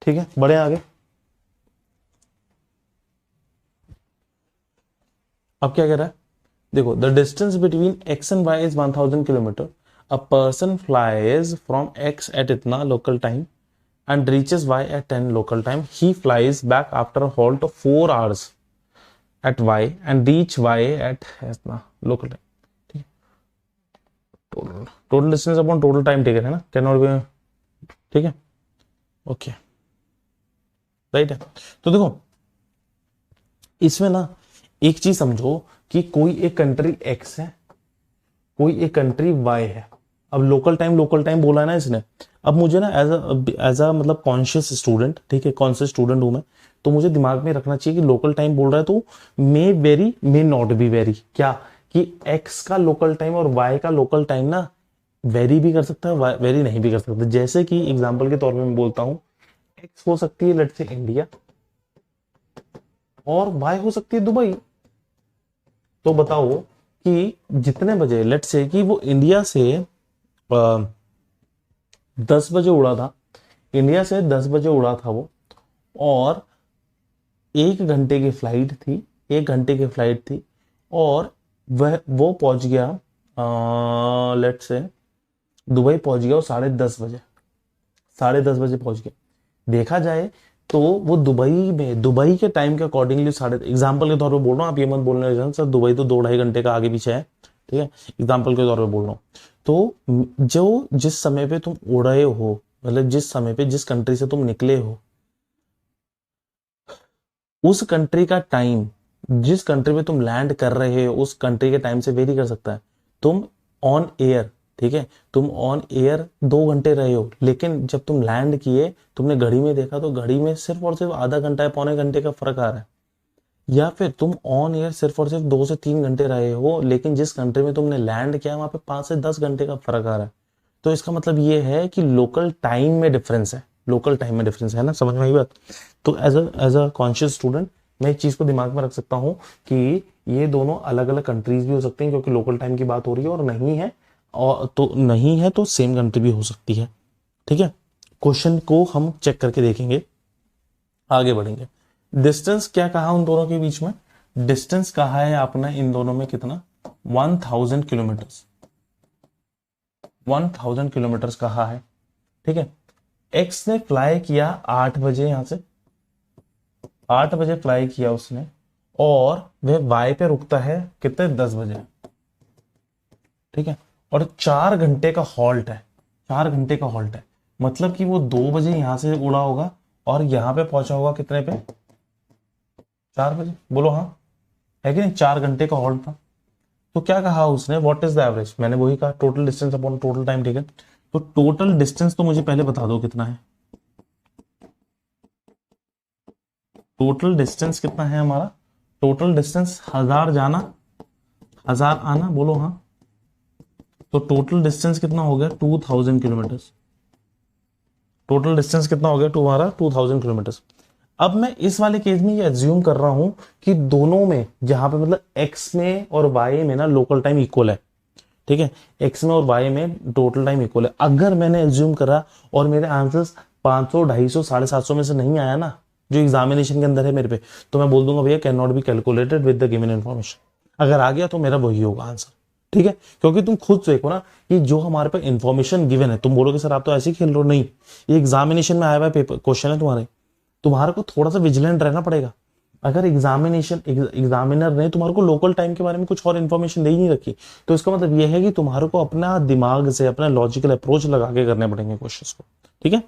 ठीक है, बढ़े आगे। अब क्या कह रहा है, देखो, the distance between X and Y is 1000 kilometre. A person flies from X at इतना local time and reaches y at 10 local time. He flies back after a halt of 4 hours at y and reach y at local time. ठीक है, total distance upon total time taken है ना, can not be, ठीक है, okay, right है। तो देखो इसमें ना एक चीज समझो कि कोई एक कंट्री एक्स है, कोई एक कंट्री वाई है। अब लोकल टाइम बोला है ना इसने। अब मुझे ना एज अ मतलब कॉन्शियस स्टूडेंट, ठीक है, कॉन्शियस स्टूडेंट हूं मैं, तो मुझे दिमाग में रखना चाहिए कि लोकल टाइम बोल रहा है तो may vary may not be vary, क्या कि एक्स का लोकल टाइम और वाई का लोकल टाइम ना वेरी भी कर सकता है, वेरी नहीं भी कर सकता। जैसे कि एग्जाम्पल के तौर पर मैं बोलता हूं, एक्स हो सकती है लेट्स से इंडिया और वाई हो सकती है दुबई। तो बताओ कि जितने बजे लेट्स से कि वो इंडिया से 10 बजे उड़ा था, इंडिया से 10 बजे उड़ा था वो, और 1 घंटे की फ्लाइट थी, 1 घंटे की फ्लाइट थी, और वो पहुंच गया लेट्स से दुबई पहुंच गया वो 10:30 बजे, 10:30 बजे पहुंच गया। देखा जाए तो वो दुबई में, दुबई के टाइम के अकॉर्डिंगली एग्जाम्पल के तौर पे बोल रहा हूँ, आप ये मत बोलने लगे सर दुबई तो 2-2.5 घंटे का आगे पीछे है, ठीक है, एग्जाम्पल के तौर पे बोल रहा हूँ। तो जो जिस समय पे तुम उड़े हो, मतलब जिस समय पे जिस कंट्री से तुम निकले हो, उस कंट्री का टाइम जिस कंट्री में तुम लैंड कर रहे हो उस कंट्री के टाइम से वेरी कर सकता है। तुम ऑन एयर, ठीक है, तुम ऑन एयर 2 घंटे रहे हो, लेकिन जब तुम लैंड किए तुमने घड़ी में देखा तो घड़ी में सिर्फ और सिर्फ आधा घंटा या पौने घंटे का फर्क आ रहा है। या फिर तुम ऑन एयर सिर्फ और सिर्फ 2 से 3 घंटे रहे हो, लेकिन जिस कंट्री में तुमने लैंड किया वहां पे 5 से 10 घंटे का फर्क आ रहा है। तो इसका मतलब ये है कि लोकल टाइम में डिफरेंस है, लोकल टाइम में डिफरेंस है ना, समझ में आई बात? तो एज अ कॉन्शियस स्टूडेंट मैं एक चीज को दिमाग में रख सकता हूँ कि ये दोनों अलग अलग कंट्रीज भी हो सकते हैं, क्योंकि लोकल टाइम की बात हो रही है, और नहीं है और तो नहीं है तो सेम कंट्री भी हो सकती है, ठीक है। क्वेश्चन को हम चेक करके देखेंगे, आगे बढ़ेंगे। डिस्टेंस क्या कहा उन दोनों के बीच में, डिस्टेंस कहा है अपना इन दोनों में कितना, 1000 किलोमीटर्स, 1000 किलोमीटर्स कहा है, ठीक है। एक्स ने फ्लाई किया 8 बजे, यहां से 8 बजे फ्लाई किया उसने, और वह वाई पे रुकता है कितने, 10 बजे, ठीक है, और 4 घंटे का हॉल्ट है, 4 घंटे का हॉल्ट है, मतलब कि वो 2 बजे यहां से उड़ा होगा और यहां पे पहुंचा होगा कितने पे, 4 बजे, बोलो हाँ, है कि नहीं, 4 घंटे का हॉल्ट था। तो क्या कहा उसने, व्हाट इज द एवरेज, मैंने वही कहा total distance upon total time, ठीक है। तो टोटल डिस्टेंस तो मुझे पहले बता दो कितना है, टोटल डिस्टेंस कितना है हमारा, टोटल डिस्टेंस 1000 जाना 1000 आना, बोलो हाँ। तो टोटल डिस्टेंस कितना हो गया, 2000 किलोमीटर्स, टोटल डिस्टेंस कितना हो गया तुम्हारा, 2000 किलोमीटर्स। अब मैं इस वाले केस में ये एज्यूम कर रहा हूं कि दोनों में, जहां पे मतलब एक्स में और वाई में ना लोकल टाइम इक्वल है, ठीक है, एक्स में और वाई में टोटल टाइम इक्वल है। अगर मैंने एज्यूम करा और मेरे आंसर्स 500, 250, 750 में से नहीं आया ना, जो एग्जामिनेशन के अंदर है मेरे पे, तो मैं बोल दूंगा भैया can not be calculated with the given information. अगर आ गया तो मेरा वही होगा आंसर, ठीक है, क्योंकि तुम खुद देखो ना कि जो हमारे पे इन्फॉर्मेशन गिवन है, तुम बोलोगे सर आप तो ऐसे ही खेल रहे हो, नहीं, ये एग्जामिनेशन में आया हुआ पेपर क्वेश्चन है तुम्हारे, तुम्हारे को थोड़ा सा विजिलेंट रहना पड़ेगा। अगर एग्जामिनर ने तुम्हारे को लोकल टाइम के बारे में कुछ और इन्फॉर्मेशन दे ही नहीं रखी, तो इसका मतलब यह है कि तुम्हारे को अपना दिमाग से अपना लॉजिकल अप्रोच लगा के करने पड़ेंगे क्वेश्चंस को, ठीक है।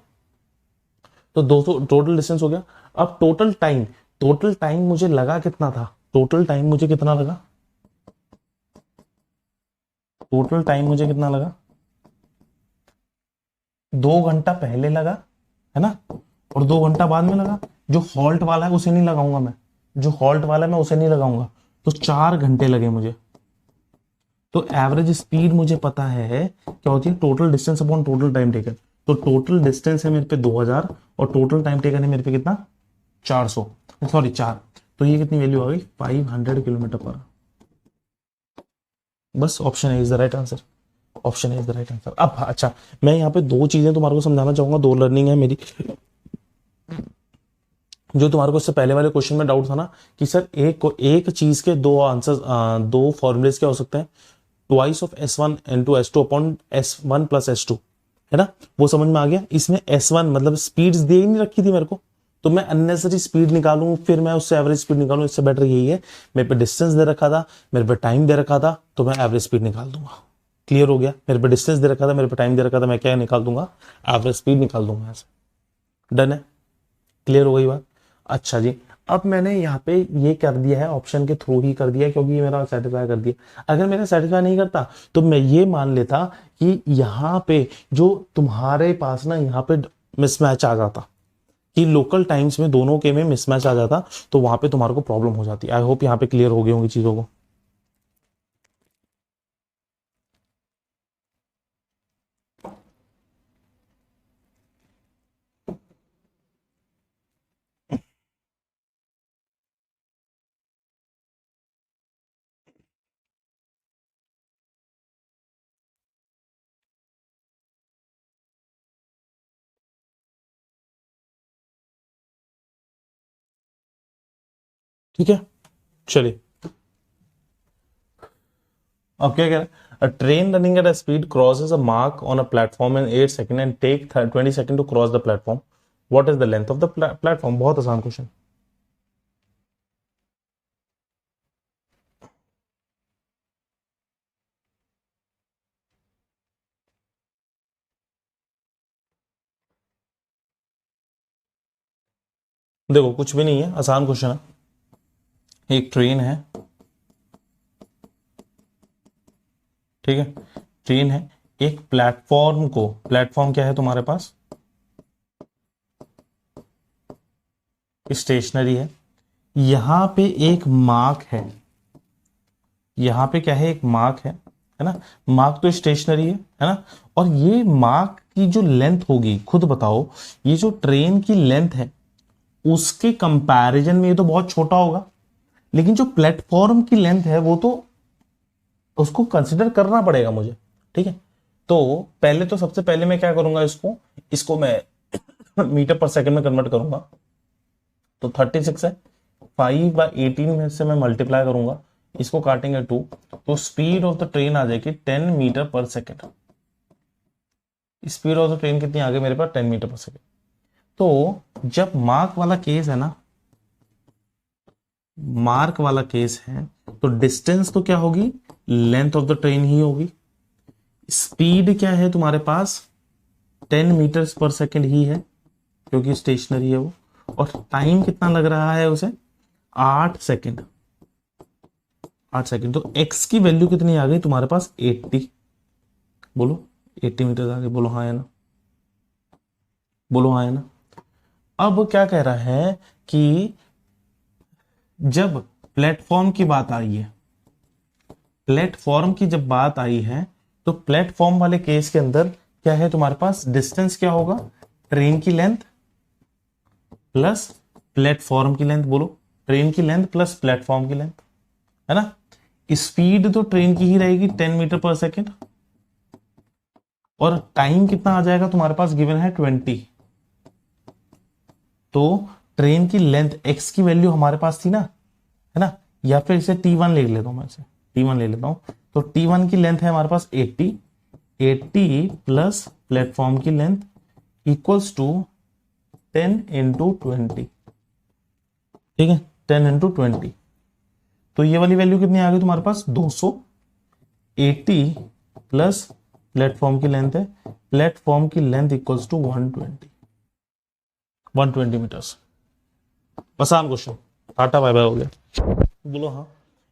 तो 200 टोटल डिस्टेंस हो गया। अब टोटल टाइम मुझे लगा कितना था, टोटल टाइम मुझे कितना लगा, टोटल टाइम मुझे कितना लगा, 2 घंटा पहले लगा, है ना, और 2 घंटा बाद में लगा। जो हॉल्ट वाला है उसे नहीं लगाऊंगा मैं, जो हॉल्ट वाला है मैं उसे नहीं लगाऊंगा, तो 4 घंटे लगे मुझे। तो एवरेज स्पीड मुझे पता है क्या होती है, total distance upon total time taken. तो टोटल डिस्टेंस है मेरे पे 2000 और टोटल टाइम टेकन है मेरे पे कितना, 400, सॉरी 4। तो ये कितनी वैल्यू आ गई, 500 किलोमीटर पर, बस option A is the right answer, option A is the right answer. अब अच्छा, मैं यहाँ पे दो चीजें तुम्हारे को समझाना चाहूंगा, दो लर्निंग है मेरी। जो तुम्हारे को इससे पहले वाले क्वेश्चन में डाउट था ना कि सर एक चीज के दो आंसर, दो फॉर्मुलेस क्या हो सकते हैं, twice of S1 into S2 upon S1 plus S2, है ना, वो समझ में आ गया। इसमें S1 मतलब स्पीड्स दे ही नहीं रखी थी मेरे को, तो मैं अननेसेसरी स्पीड निकालूं फिर मैं उससे एवरेज स्पीड निकालूं, इससे बेटर यही है, मेरे पे डिस्टेंस दे रखा था, मेरे पे टाइम दे रखा था, तो मैं एवरेज स्पीड निकाल दूंगा। क्लियर हो गया, मेरे पे डिस्टेंस दे रखा था, मेरे पे टाइम दे रखा था, मैं क्या निकाल दूंगा, एवरेज स्पीड निकाल दूंगा ऐसे। डन है, क्लियर हो गई बात। अच्छा जी, अब मैंने यहाँ पे ये कर दिया है, ऑप्शन के थ्रू ही कर दिया है, क्योंकि ये मेरा सेटिस्फाई कर दिया। अगर मेरा सेटिस्फाई नहीं करता तो मैं ये मान लेता कि यहाँ पे जो तुम्हारे पास ना यहाँ पे मिसमैच आ जाता, कि लोकल टाइम्स में दोनों के में मिसमैच आ जाता, तो वहां पे तुम्हारे को प्रॉब्लम हो जाती। आई होप यहाँ पे क्लियर हो गई होंगी चीजों को। ठीक है, चलिए अब क्या कह रहा है, a train running at a speed crosses a mark on a platform in 8 second and take 20 second to cross the platform, what is the length of the platform. बहुत आसान क्वेश्चन। देखो कुछ भी नहीं है, आसान क्वेश्चन है। एक ट्रेन है, ठीक है, ट्रेन है, एक प्लेटफॉर्म को, प्लेटफॉर्म क्या है तुम्हारे पास, स्टेशनरी है, यहां पे एक मार्क यहां पे क्या है, एक मार्क है ना, मार्क तो स्टेशनरी है ना, और ये मार्क की जो लेंथ होगी, खुद बताओ, ये जो ट्रेन की लेंथ है उसके कंपैरिजन में ये तो बहुत छोटा होगा, लेकिन जो प्लेटफॉर्म की लेंथ है वो तो उसको कंसिडर करना पड़ेगा मुझे। ठीक है, तो पहले तो सबसे पहले मैं क्या करूंगा, इसको इसको मैं मीटर पर सेकंड में कन्वर्ट करूंगा, तो 36 है, 5/18 में से मैं मल्टीप्लाई करूंगा, इसको काटेंगे 2, तो स्पीड ऑफ द ट्रेन आ जाएगी 10 मीटर पर second. Speed of the train कितनी आ गई मेरे पास, 10 मीटर पर सेकेंड। तो जब मार्क वाला केस है ना, मार्क वाला केस है, तो डिस्टेंस तो क्या होगी, लेंथ ऑफ द ट्रेन ही होगी। स्पीड क्या है तुम्हारे पास, 10 मीटर पर सेकेंड ही है, क्योंकि स्टेशनरी है वो। और टाइम कितना लग रहा है उसे, 8 सेकेंड, 8 सेकेंड। तो एक्स की वैल्यू कितनी आ गई तुम्हारे पास, 80। बोलो 80 मीटर आ गई, बोलो हाँ है ना, बोलो हाँ है ना। अब क्या कह रहा है कि जब प्लेटफॉर्म की बात आई है, प्लेटफॉर्म की जब बात आई है, तो प्लेटफॉर्म वाले केस के अंदर क्या है तुम्हारे पास, डिस्टेंस क्या होगा, ट्रेन की लेंथ प्लस प्लेटफॉर्म की लेंथ। बोलो ट्रेन की लेंथ प्लस प्लेटफॉर्म की लेंथ, है ना। स्पीड तो ट्रेन की ही रहेगी 10 मीटर पर सेकेंड, और टाइम कितना आ जाएगा तुम्हारे पास, गिवन है 20। तो ट्रेन की लेंथ एक्स की वैल्यू हमारे पास थी ना, है ना, या फिर इसे T1 ले लेता हूं, मैं इसे T1 ले लेता हूं। तो T1 की लेंथ है हमारे पास 80, 80 प्लस प्लेटफॉर्म की लेंथ इक्वल्स टू 10 इंटू 20। ठीक है, 10 इंटू 20, तो ये वाली वैल्यू कितनी आ गई तुम्हारे पास, 200। 80 प्लस प्लेटफॉर्म की लेंथ है, प्लेटफॉर्म की लेंथ इक्वल्स टू 120 मीटर्स। आसान क्वेश्चन, टाटा बाय बाय हो गया। बोलो हाँ,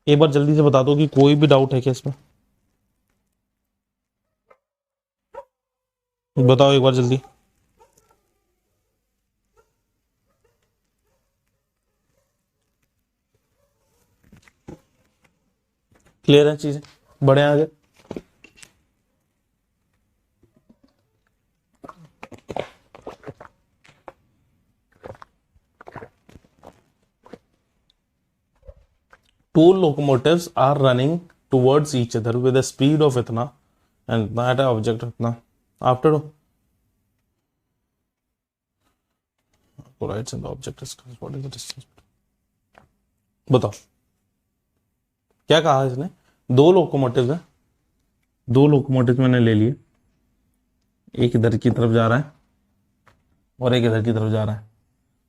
एक बार जल्दी से बता दो कि कोई भी डाउट है क्या इसमें, बताओ एक बार जल्दी। क्लियर है चीजें, बढ़े आगे। Two locomotives are running towards each other with the speed of इतना एंड दैट ऑब्जेक्ट इतना after rights in the object distance what is the distance. बताओ क्या कहा इसने, दो लोकोमोटिव है, दो लोकोमोटिव मैंने ले लिए, एक इधर की तरफ जा रहा है और एक इधर की तरफ जा रहा है,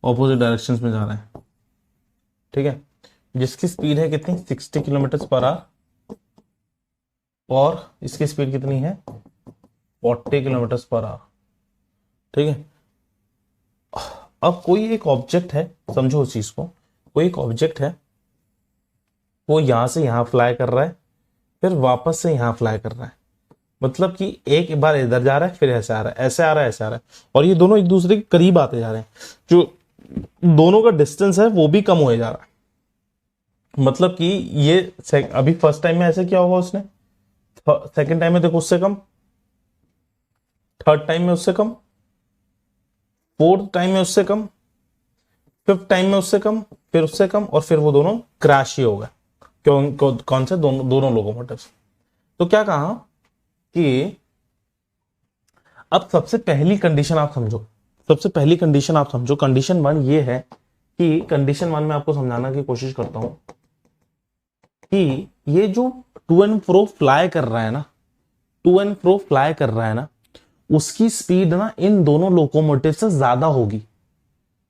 ऑपोजिट डायरेक्शंस में जा रहा है, ठीक है, जिसकी स्पीड है कितनी 60 किलोमीटर पर आवर और इसकी स्पीड कितनी है 40 किलोमीटर पर आवर, ठीक है। अब कोई एक ऑब्जेक्ट है, समझो उस चीज को, कोई एक ऑब्जेक्ट है, वो यहां से यहां फ्लाई कर रहा है, फिर वापस से यहां फ्लाई कर रहा है, मतलब कि एक बार इधर जा रहा है, फिर ऐसे आ रहा है, ऐसे आ रहा है, ऐसे आ रहा है, और ये दोनों एक दूसरे के करीब आते जा रहे हैं, जो दोनों का डिस्टेंस है वो भी कम होए जा रहा है। मतलब कि ये अभी फर्स्ट टाइम में ऐसे किया होगा उसने, सेकंड टाइम में देखो उससे कम, थर्ड टाइम में उससे कम, फोर्थ टाइम में उससे कम, फिफ्थ टाइम में उससे कम, फिर उससे कम, और फिर वो दोनों क्रैश ही होगा। कौन से दोनों लोकोमोटिव्स। तो क्या कहा कि अब सबसे पहली कंडीशन आप समझो, सबसे पहली कंडीशन आप समझो, कंडीशन 1 ये है कि कंडीशन 1 में आपको समझाना की कोशिश करता हूं कि ये जो टू एंड फ्रो फ्लाई कर रहा है ना, टू एंड फ्रो फ्लाई कर रहा है ना, उसकी स्पीड ना इन दोनों लोकोमोटिव से ज्यादा होगी।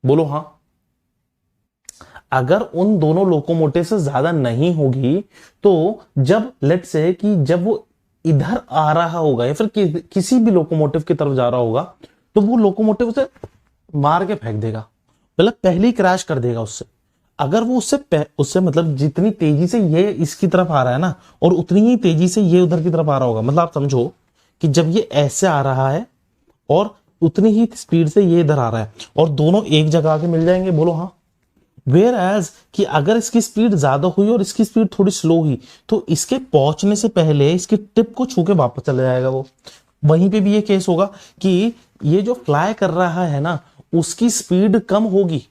बोलो हाँ। अगर उन दोनों लोकोमोटिव से ज्यादा नहीं होगी तो जब लेट से कि जब वो इधर आ रहा होगा या फिर किसी भी लोकोमोटिव की तरफ जा रहा होगा तो वो लोकोमोटिव उसे मार के फेंक देगा, मतलब पहले क्रैश कर देगा उससे। अगर वो उससे मतलब जितनी तेजी से ये इसकी तरफ आ रहा है ना और उतनी ही तेजी से ये उधर की तरफ आ रहा होगा, मतलब आप समझो कि जब ये ऐसे आ रहा है और उतनी ही स्पीड से ये इधर आ रहा है और दोनों एक जगह आके मिल जाएंगे। बोलो हाँ। वेयर एज कि अगर इसकी स्पीड ज्यादा हुई और इसकी स्पीड थोड़ी स्लो हुई तो इसके पहुंचने से पहले इसकी टिप को छू के वापस चला जाएगा वो। वहीं पे भी ये केस होगा कि ये जो फ्लाई कर रहा है ना उसकी स्पीड कम होगी,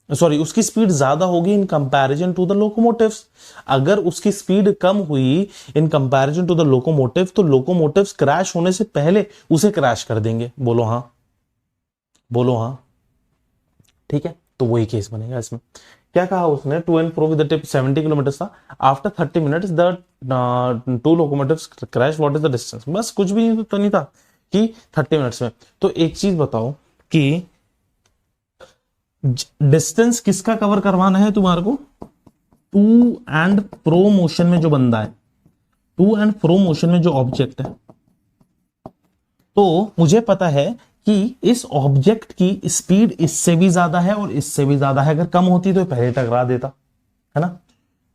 सॉरी उसकी स्पीड ज्यादा होगी in comparison to the locomotives. अगर उसकी स्पीड कम हुई in comparison to the locomotive तो लोकोमोटिव्स क्रैश होने से पहले उसे क्रैश कर देंगे। बोलो हाँ, बोलो हाँ, ठीक है। तो वही केस बनेगा इसमें। क्या कहा उसने, to and fro with the tip 70 kilometre था, after 30 minutes the two locomotives crash, what is the distance. बस कुछ भी नहीं था कि 30 मिनट्स में। तो एक चीज बताओ कि डिस्टेंस किसका कवर करवाना है तुम्हारे को, टू एंड फ्रो मोशन में जो बंदा है, टू एंड फ्रो मोशन में जो ऑब्जेक्ट है। तो मुझे पता है कि इस ऑब्जेक्ट की स्पीड इससे भी ज्यादा है और इससे भी ज्यादा है, अगर कम होती तो पहले टकरा देता है ना।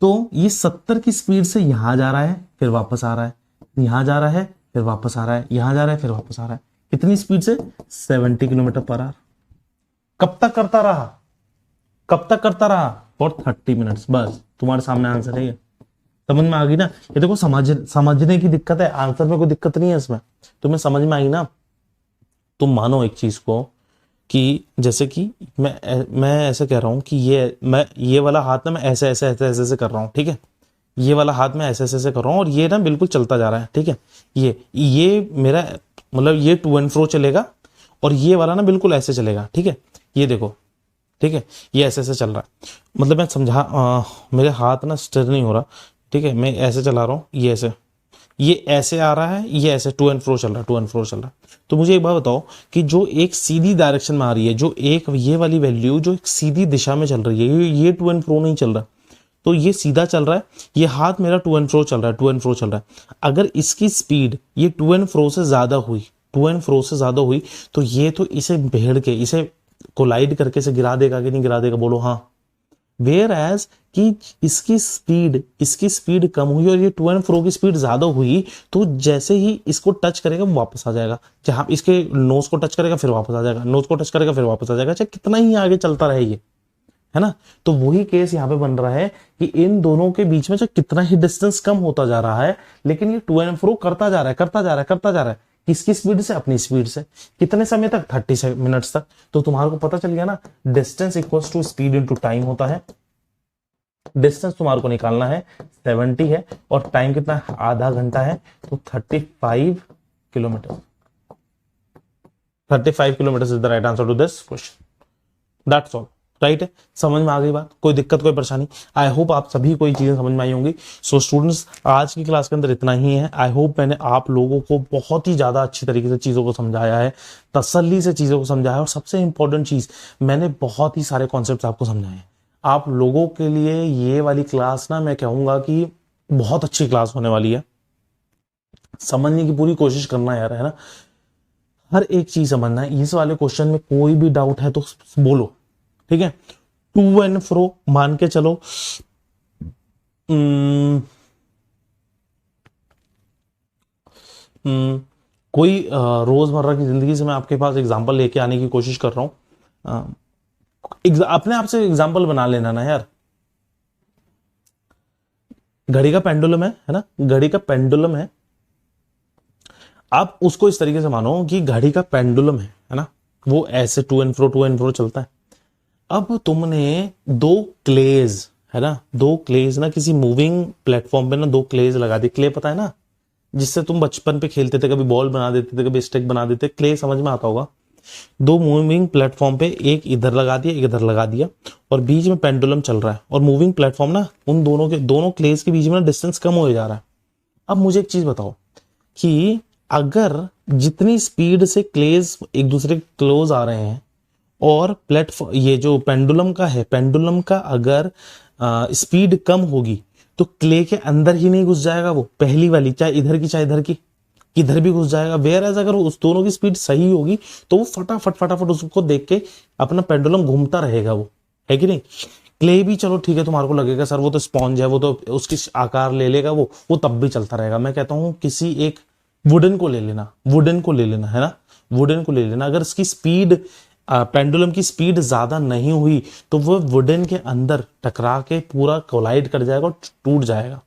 तो ये 70 की स्पीड से यहां जा रहा है फिर वापस आ रहा है, यहां जा रहा है फिर वापस आ रहा है, यहां जा रहा है फिर वापस आ रहा है। कितनी स्पीड से 70 किलोमीटर पर आवर। कब तक करता रहा, कब तक करता रहा, फॉर 30 मिनट्स। बस तुम्हारे सामने आंसर है ये। समझ में आ गई ना। ये देखो समझने की दिक्कत है, आंसर में कोई दिक्कत नहीं है इसमें, तुम्हें समझ में आई ना। तुम मानो एक चीज को कि जैसे कि मैं ऐसे कह रहा हूं कि ये वाला हाथ ना मैं ऐसे ऐसे ऐसे ऐसे ऐसे कर रहा हूं, ठीक है। ये वाला हाथ मैं ऐसे ऐसे ऐसे कर रहा हूं और ये ना बिल्कुल चलता जा रहा है, ठीक है। ये मेरा मतलब ये टू एंड फ्रो चलेगा और ये वाला ना बिल्कुल ऐसे चलेगा, ठीक है। ये देखो, ठीक है, ये ऐसे ऐसे चल रहा है। मतलब मैं समझा, मेरे हाथ ना स्टिर नहीं हो रहा, ठीक है। मैं ऐसे चला रहा हूँ, ये ऐसे आ रहा है, ये ऐसे टू एंड फ्रो चल रहा है, टू एंड फ्रो चल रहा है। तो मुझे एक बात बताओ कि जो एक सीधी डायरेक्शन में आ रही है, जो एक ये वाली वैल्यू जो एक सीधी दिशा में चल रही है, ये टू एंड फ्रो नहीं चल रहा, तो ये सीधा चल रहा है, ये हाथ मेरा टू एंड फ्रो चल रहा है, टू एंड फ्रो चल रहा है। अगर इसकी स्पीड ये टू एंड फ्रो से ज्यादा हुई, टू एंड फ्रो से ज्यादा हुई तो ये तो इसे भेड़ के, इसे कोलाइड करके इसे गिरा देगा कि नहीं गिरा देगा। बोलो हाँ। वेयर एज कि इसकी स्पीड कम हुई और ये टू एंड फ्रो की स्पीड ज्यादा हुई तो जैसे ही इसको टच करेगा वो वापस आ जाएगा, जहां इसके नोज को टच करेगा फिर वापस आ जाएगा, नोज को टच करेगा फिर वापस आ जाएगा, चाहे कितना ही आगे चलता रहे ये, है ना। तो वही केस यहाँ पे बन रहा है कि इन दोनों के बीच में चाहे कितना ही डिस्टेंस कम होता जा रहा है लेकिन ये टू एंड फ्रो करता जा रहा है, करता जा रहा है, करता जा रहा है। किसकी स्पीड से, अपनी स्पीड से। कितने समय तक, 30 मिनट्स तक। तो तुम्हारे को पता चल गया ना, distance equals to speed into time होता है। डिस्टेंस तुम्हारे को निकालना है 70 है, और टाइम कितना है, आधा घंटा है, तो 35 kilometre. 35 kilometre is the right answer to this question. That's all. Right है, समझ में आ गई बात, कोई दिक्कत कोई परेशानी? आई होप आप सभी को ये चीजें समझ में आई होंगी। सो स्टूडेंट्स, आज की क्लास के अंदर इतना ही है। आई होप मैंने आप लोगों को बहुत ही ज्यादा अच्छी तरीके से चीजों को समझाया है, तसल्ली से चीजों को समझाया है, और सबसे इंपॉर्टेंट चीज, मैंने बहुत ही सारे कॉन्सेप्ट आपको समझाए हैं। आप लोगों के लिए ये वाली क्लास ना, मैं कहूंगा कि बहुत अच्छी क्लास होने वाली है। समझने की पूरी कोशिश करना यार, है ना, हर एक चीज समझना है। इस वाले क्वेश्चन में कोई भी डाउट है तो बोलो, ठीक है। टू एंड फ्रो मान के चलो, कोई रोजमर्रा की जिंदगी से मैं आपके पास एग्जांपल लेके आने की कोशिश कर रहा हूं। अपने आप से एग्जांपल बना लेना ना यार। घड़ी का पेंडुलम है ना, घड़ी का पेंडुलम है। आप उसको इस तरीके से मानो कि घड़ी का पेंडुलम है ना, वो ऐसे टू एंड फ्रो चलता है। अब तुमने दो क्लेज, है ना, दो क्लेज ना किसी मूविंग प्लेटफॉर्म पे ना दो क्लेज लगा दी। क्ले पता है ना, जिससे तुम बचपन पे खेलते थे, कभी बॉल बना देते थे, कभी स्टिक बना देते। क्ले समझ में आता होगा। दो मूविंग प्लेटफॉर्म पे एक इधर लगा दिया, एक इधर लगा दिया, और बीच में पेंडुलम चल रहा है, और मूविंग प्लेटफॉर्म ना उन दोनों क्लेज के बीच में ना डिस्टेंस कम हो जा रहा है। अब मुझे एक चीज बताओ कि अगर जितनी स्पीड से क्लेज एक दूसरे के क्लोज आ रहे हैं, और प्लेटफॉर्म ये जो पेंडुलम का है, पेंडुलम का अगर स्पीड कम होगी तो क्ले के अंदर ही नहीं घुस जाएगा वो, पहली वाली, चाहे इधर की चाहे इधर की, किधर भी घुस जाएगा। वेयर एज अगर उस दोनों की स्पीड सही होगी तो वो फटाफट उसको देख के अपना पेंडुलम घूमता रहेगा, वो है कि नहीं। क्ले भी चलो ठीक है, तुम्हारे को लगेगा सर वो तो स्पॉन्ज है, वो तो उसकी आकार ले लेगा, वो तब भी चलता रहेगा। मैं कहता हूं किसी एक वुडन को ले लेना, है ना, वुडन को ले लेना। अगर इसकी स्पीड, पेंडुलम की स्पीड ज्यादा नहीं हुई तो वो वुडन के अंदर टकरा के पूरा कोलाइड कर जाएगा और टूट जाएगा,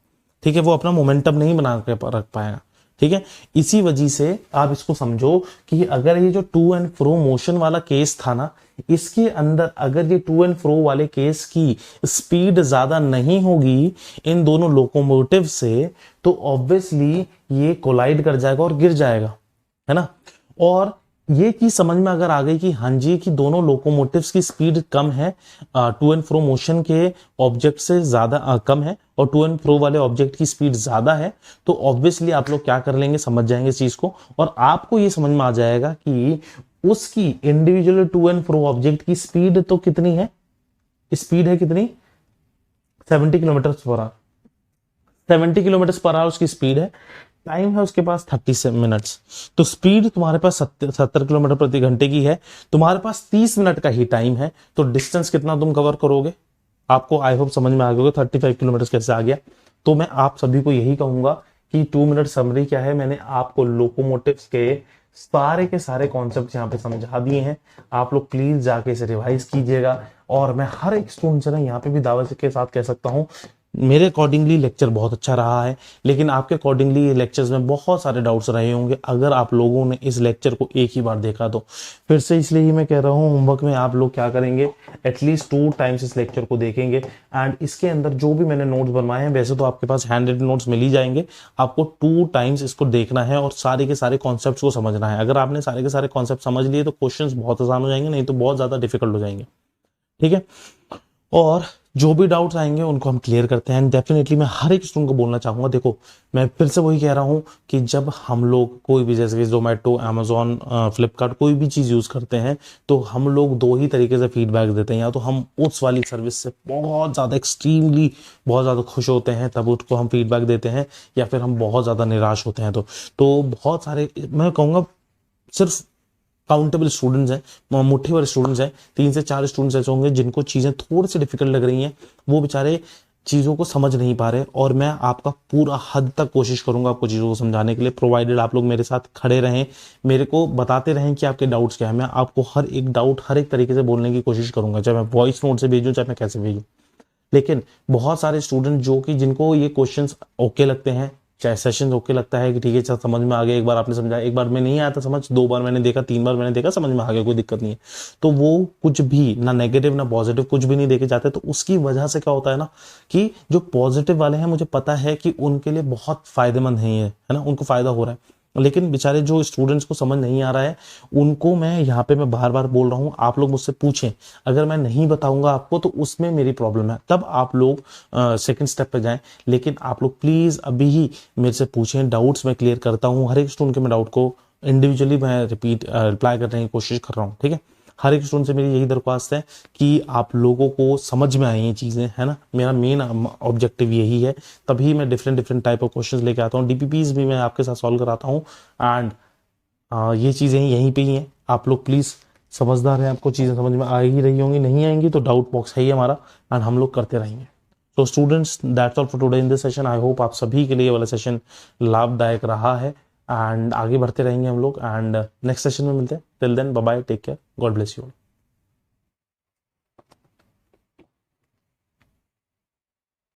ठीक है। वो अपना मोमेंटम नहीं बना के रख पाएगा, ठीक है। इसी वजह से आप इसको समझो कि अगर ये जो टू एंड फ्रो मोशन वाला केस था ना, इसके अंदर अगर ये टू एंड फ्रो वाले केस की स्पीड ज्यादा नहीं होगी इन दोनों लोकोमोटिव से, तो ऑब्वियसली ये कोलाइड कर जाएगा और गिर जाएगा, है ना। और ये चीज समझ में अगर आ गई कि हाँ जी कि दोनों लोकोमोटिव्स की स्पीड कम है, टू एंड फ्रो मोशन के ऑब्जेक्ट से ज्यादा कम है, और टू एंड फ्रो वाले ऑब्जेक्ट की स्पीड ज्यादा है, तो ऑब्वियसली आप लोग क्या कर लेंगे, समझ जाएंगे इस चीज को, और आपको ये समझ में आ जाएगा कि उसकी individual to and fro object की स्पीड तो कितनी है, स्पीड है कितनी, 70 kilometre per hour. 70 kilometre per hour उसकी स्पीड है, टाइम है उसके पास 30 मिनट्स। तो स्पीड तुम्हारे पास 70 किलोमीटर प्रति घंटे की है, तुम्हारे पास 30 मिनट का ही टाइम है, तो डिस्टेंस कितना तुम कवर करोगे? आपको आई होप समझ में आ गया 35 किलोमीटर कैसे आ गया। तो मैं आप सभी को यही कहूंगा कि 2 मिनट समरी क्या है, मैंने आपको लोकोमोटिव्स के सारे के सारे कॉन्सेप्ट यहाँ पे समझा दिए हैं। आप लोग प्लीज जाके इसे रिवाइज कीजिएगा, और मैं हर एक स्टूडेंट से ना यहाँ पे भी दावे के साथ कह सकता हूँ, मेरे अकॉर्डिंगली लेक्चर बहुत अच्छा रहा है, लेकिन आपके अकॉर्डिंगली ये लेक्चर्स में बहुत सारे डाउट्स रहे होंगे अगर आप लोगों ने इस लेक्चर को एक ही बार देखा तो। फिर से इसलिए ही मैं कह रहा हूँ, होमवर्क में आप लोग क्या करेंगे, एटलीस्ट 2 टाइम्स इस लेक्चर को देखेंगे, एंड इसके अंदर जो भी मैंने नोट्स बनवाए हैं, वैसे तो आपके पास हैंड रिटन नोट्स मिल ही जाएंगे, आपको 2 टाइम्स इसको देखना है और सारे के सारे कॉन्सेप्ट को समझना है। अगर आपने सारे के सारे कॉन्सेप्ट समझ लिए तो क्वेश्चन बहुत आसान हो जाएंगे, नहीं तो बहुत ज्यादा डिफिकल्ट हो जाएंगे, ठीक है। और जो भी डाउट्स आएंगे उनको हम क्लियर करते हैं। डेफिनेटली मैं हर एक स्टूडेंट को बोलना चाहूंगा, देखो मैं फिर से वही कह रहा हूं कि जब हम लोग कोई भी, जैसे कि जोमेटो, अमेजोन, फ्लिपकार्ट, कोई भी चीज यूज करते हैं तो हम लोग 2 ही तरीके से फीडबैक देते हैं। या तो हम उस वाली सर्विस से बहुत ज्यादा एक्सट्रीमली बहुत ज्यादा खुश होते हैं तब उसको हम फीडबैक देते हैं, या फिर हम बहुत ज्यादा निराश होते हैं। तो बहुत सारे, मैं कहूँगा सिर्फ काउंटेबल स्टूडेंट्स हैं, मुट्ठी भर स्टूडेंट्स हैं, 3 से 4 स्टूडेंट्स ऐसे होंगे जिनको चीजें थोड़ी सी डिफिकल्ट लग रही हैं, वो बेचारे चीजों को समझ नहीं पा रहे, और मैं आपका पूरा हद तक कोशिश करूंगा आपको चीजों को समझाने के लिए, प्रोवाइडेड आप लोग मेरे साथ खड़े रहें, मेरे को बताते रहें कि आपके डाउट्स क्या है। मैं आपको हर एक डाउट हर एक तरीके से बोलने की कोशिश करूंगा, चाहे मैं वॉइस नोट से भेजूं चाहे मैं कैसे भेजूं। लेकिन बहुत सारे स्टूडेंट जो कि जिनको ये क्वेश्चंस ओके लगते हैं, चाहे सेशन ओके लगता है कि ठीक है चल समझ में आ गया, एक बार आपने समझा, एक बार में नहीं आया था समझ, 2 बार मैंने देखा, 3 बार मैंने देखा, समझ में आ गया, कोई दिक्कत नहीं है। तो वो कुछ भी ना नेगेटिव ना पॉजिटिव कुछ भी नहीं देखे जाते। तो उसकी वजह से क्या होता है ना कि जो पॉजिटिव वाले हैं मुझे पता है कि उनके लिए बहुत फायदेमंद है ये, है ना, उनको फायदा हो रहा है। लेकिन बेचारे जो स्टूडेंट्स को समझ नहीं आ रहा है उनको मैं यहाँ पे मैं बार बार बोल रहा हूँ, आप लोग मुझसे पूछें, अगर मैं नहीं बताऊंगा आपको तो उसमें मेरी प्रॉब्लम है, तब आप लोग सेकंड स्टेप पे जाएं। लेकिन आप लोग प्लीज अभी ही मेरे से पूछें, डाउट्स मैं क्लियर करता हूँ, हर एक स्टूडेंट के मैं डाउट को इंडिविजुअली मैं रिप्लाई करने की कोशिश कर रहा हूँ, ठीक है। हर एक स्टूडेंट से मेरी यही दरख्वास्त है कि आप लोगों को समझ में आए ये चीज़ें, है ना, मेरा मेन ऑब्जेक्टिव यही है। तभी मैं different different type of questions लेके आता हूँ, डीपीपीज भी मैं आपके साथ सॉल्व कराता हूँ। एंड ये चीज़ें यहीं पे ही हैं, आप लोग प्लीज़ समझदार हैं, आपको चीज़ें समझ में आ ही रही होंगी, नहीं आएंगी तो डाउट बॉक्स है ही हमारा, एंड हम लोग करते रहेंगे। तो students that's all for today in this session. I hope आप सभी के लिए ये वाला सेशन लाभदायक रहा है, एंड आगे बढ़ते रहेंगे हम लोग, एंड नेक्स्ट सेशन में मिलते हैं। Till then bye bye, take care, God bless you.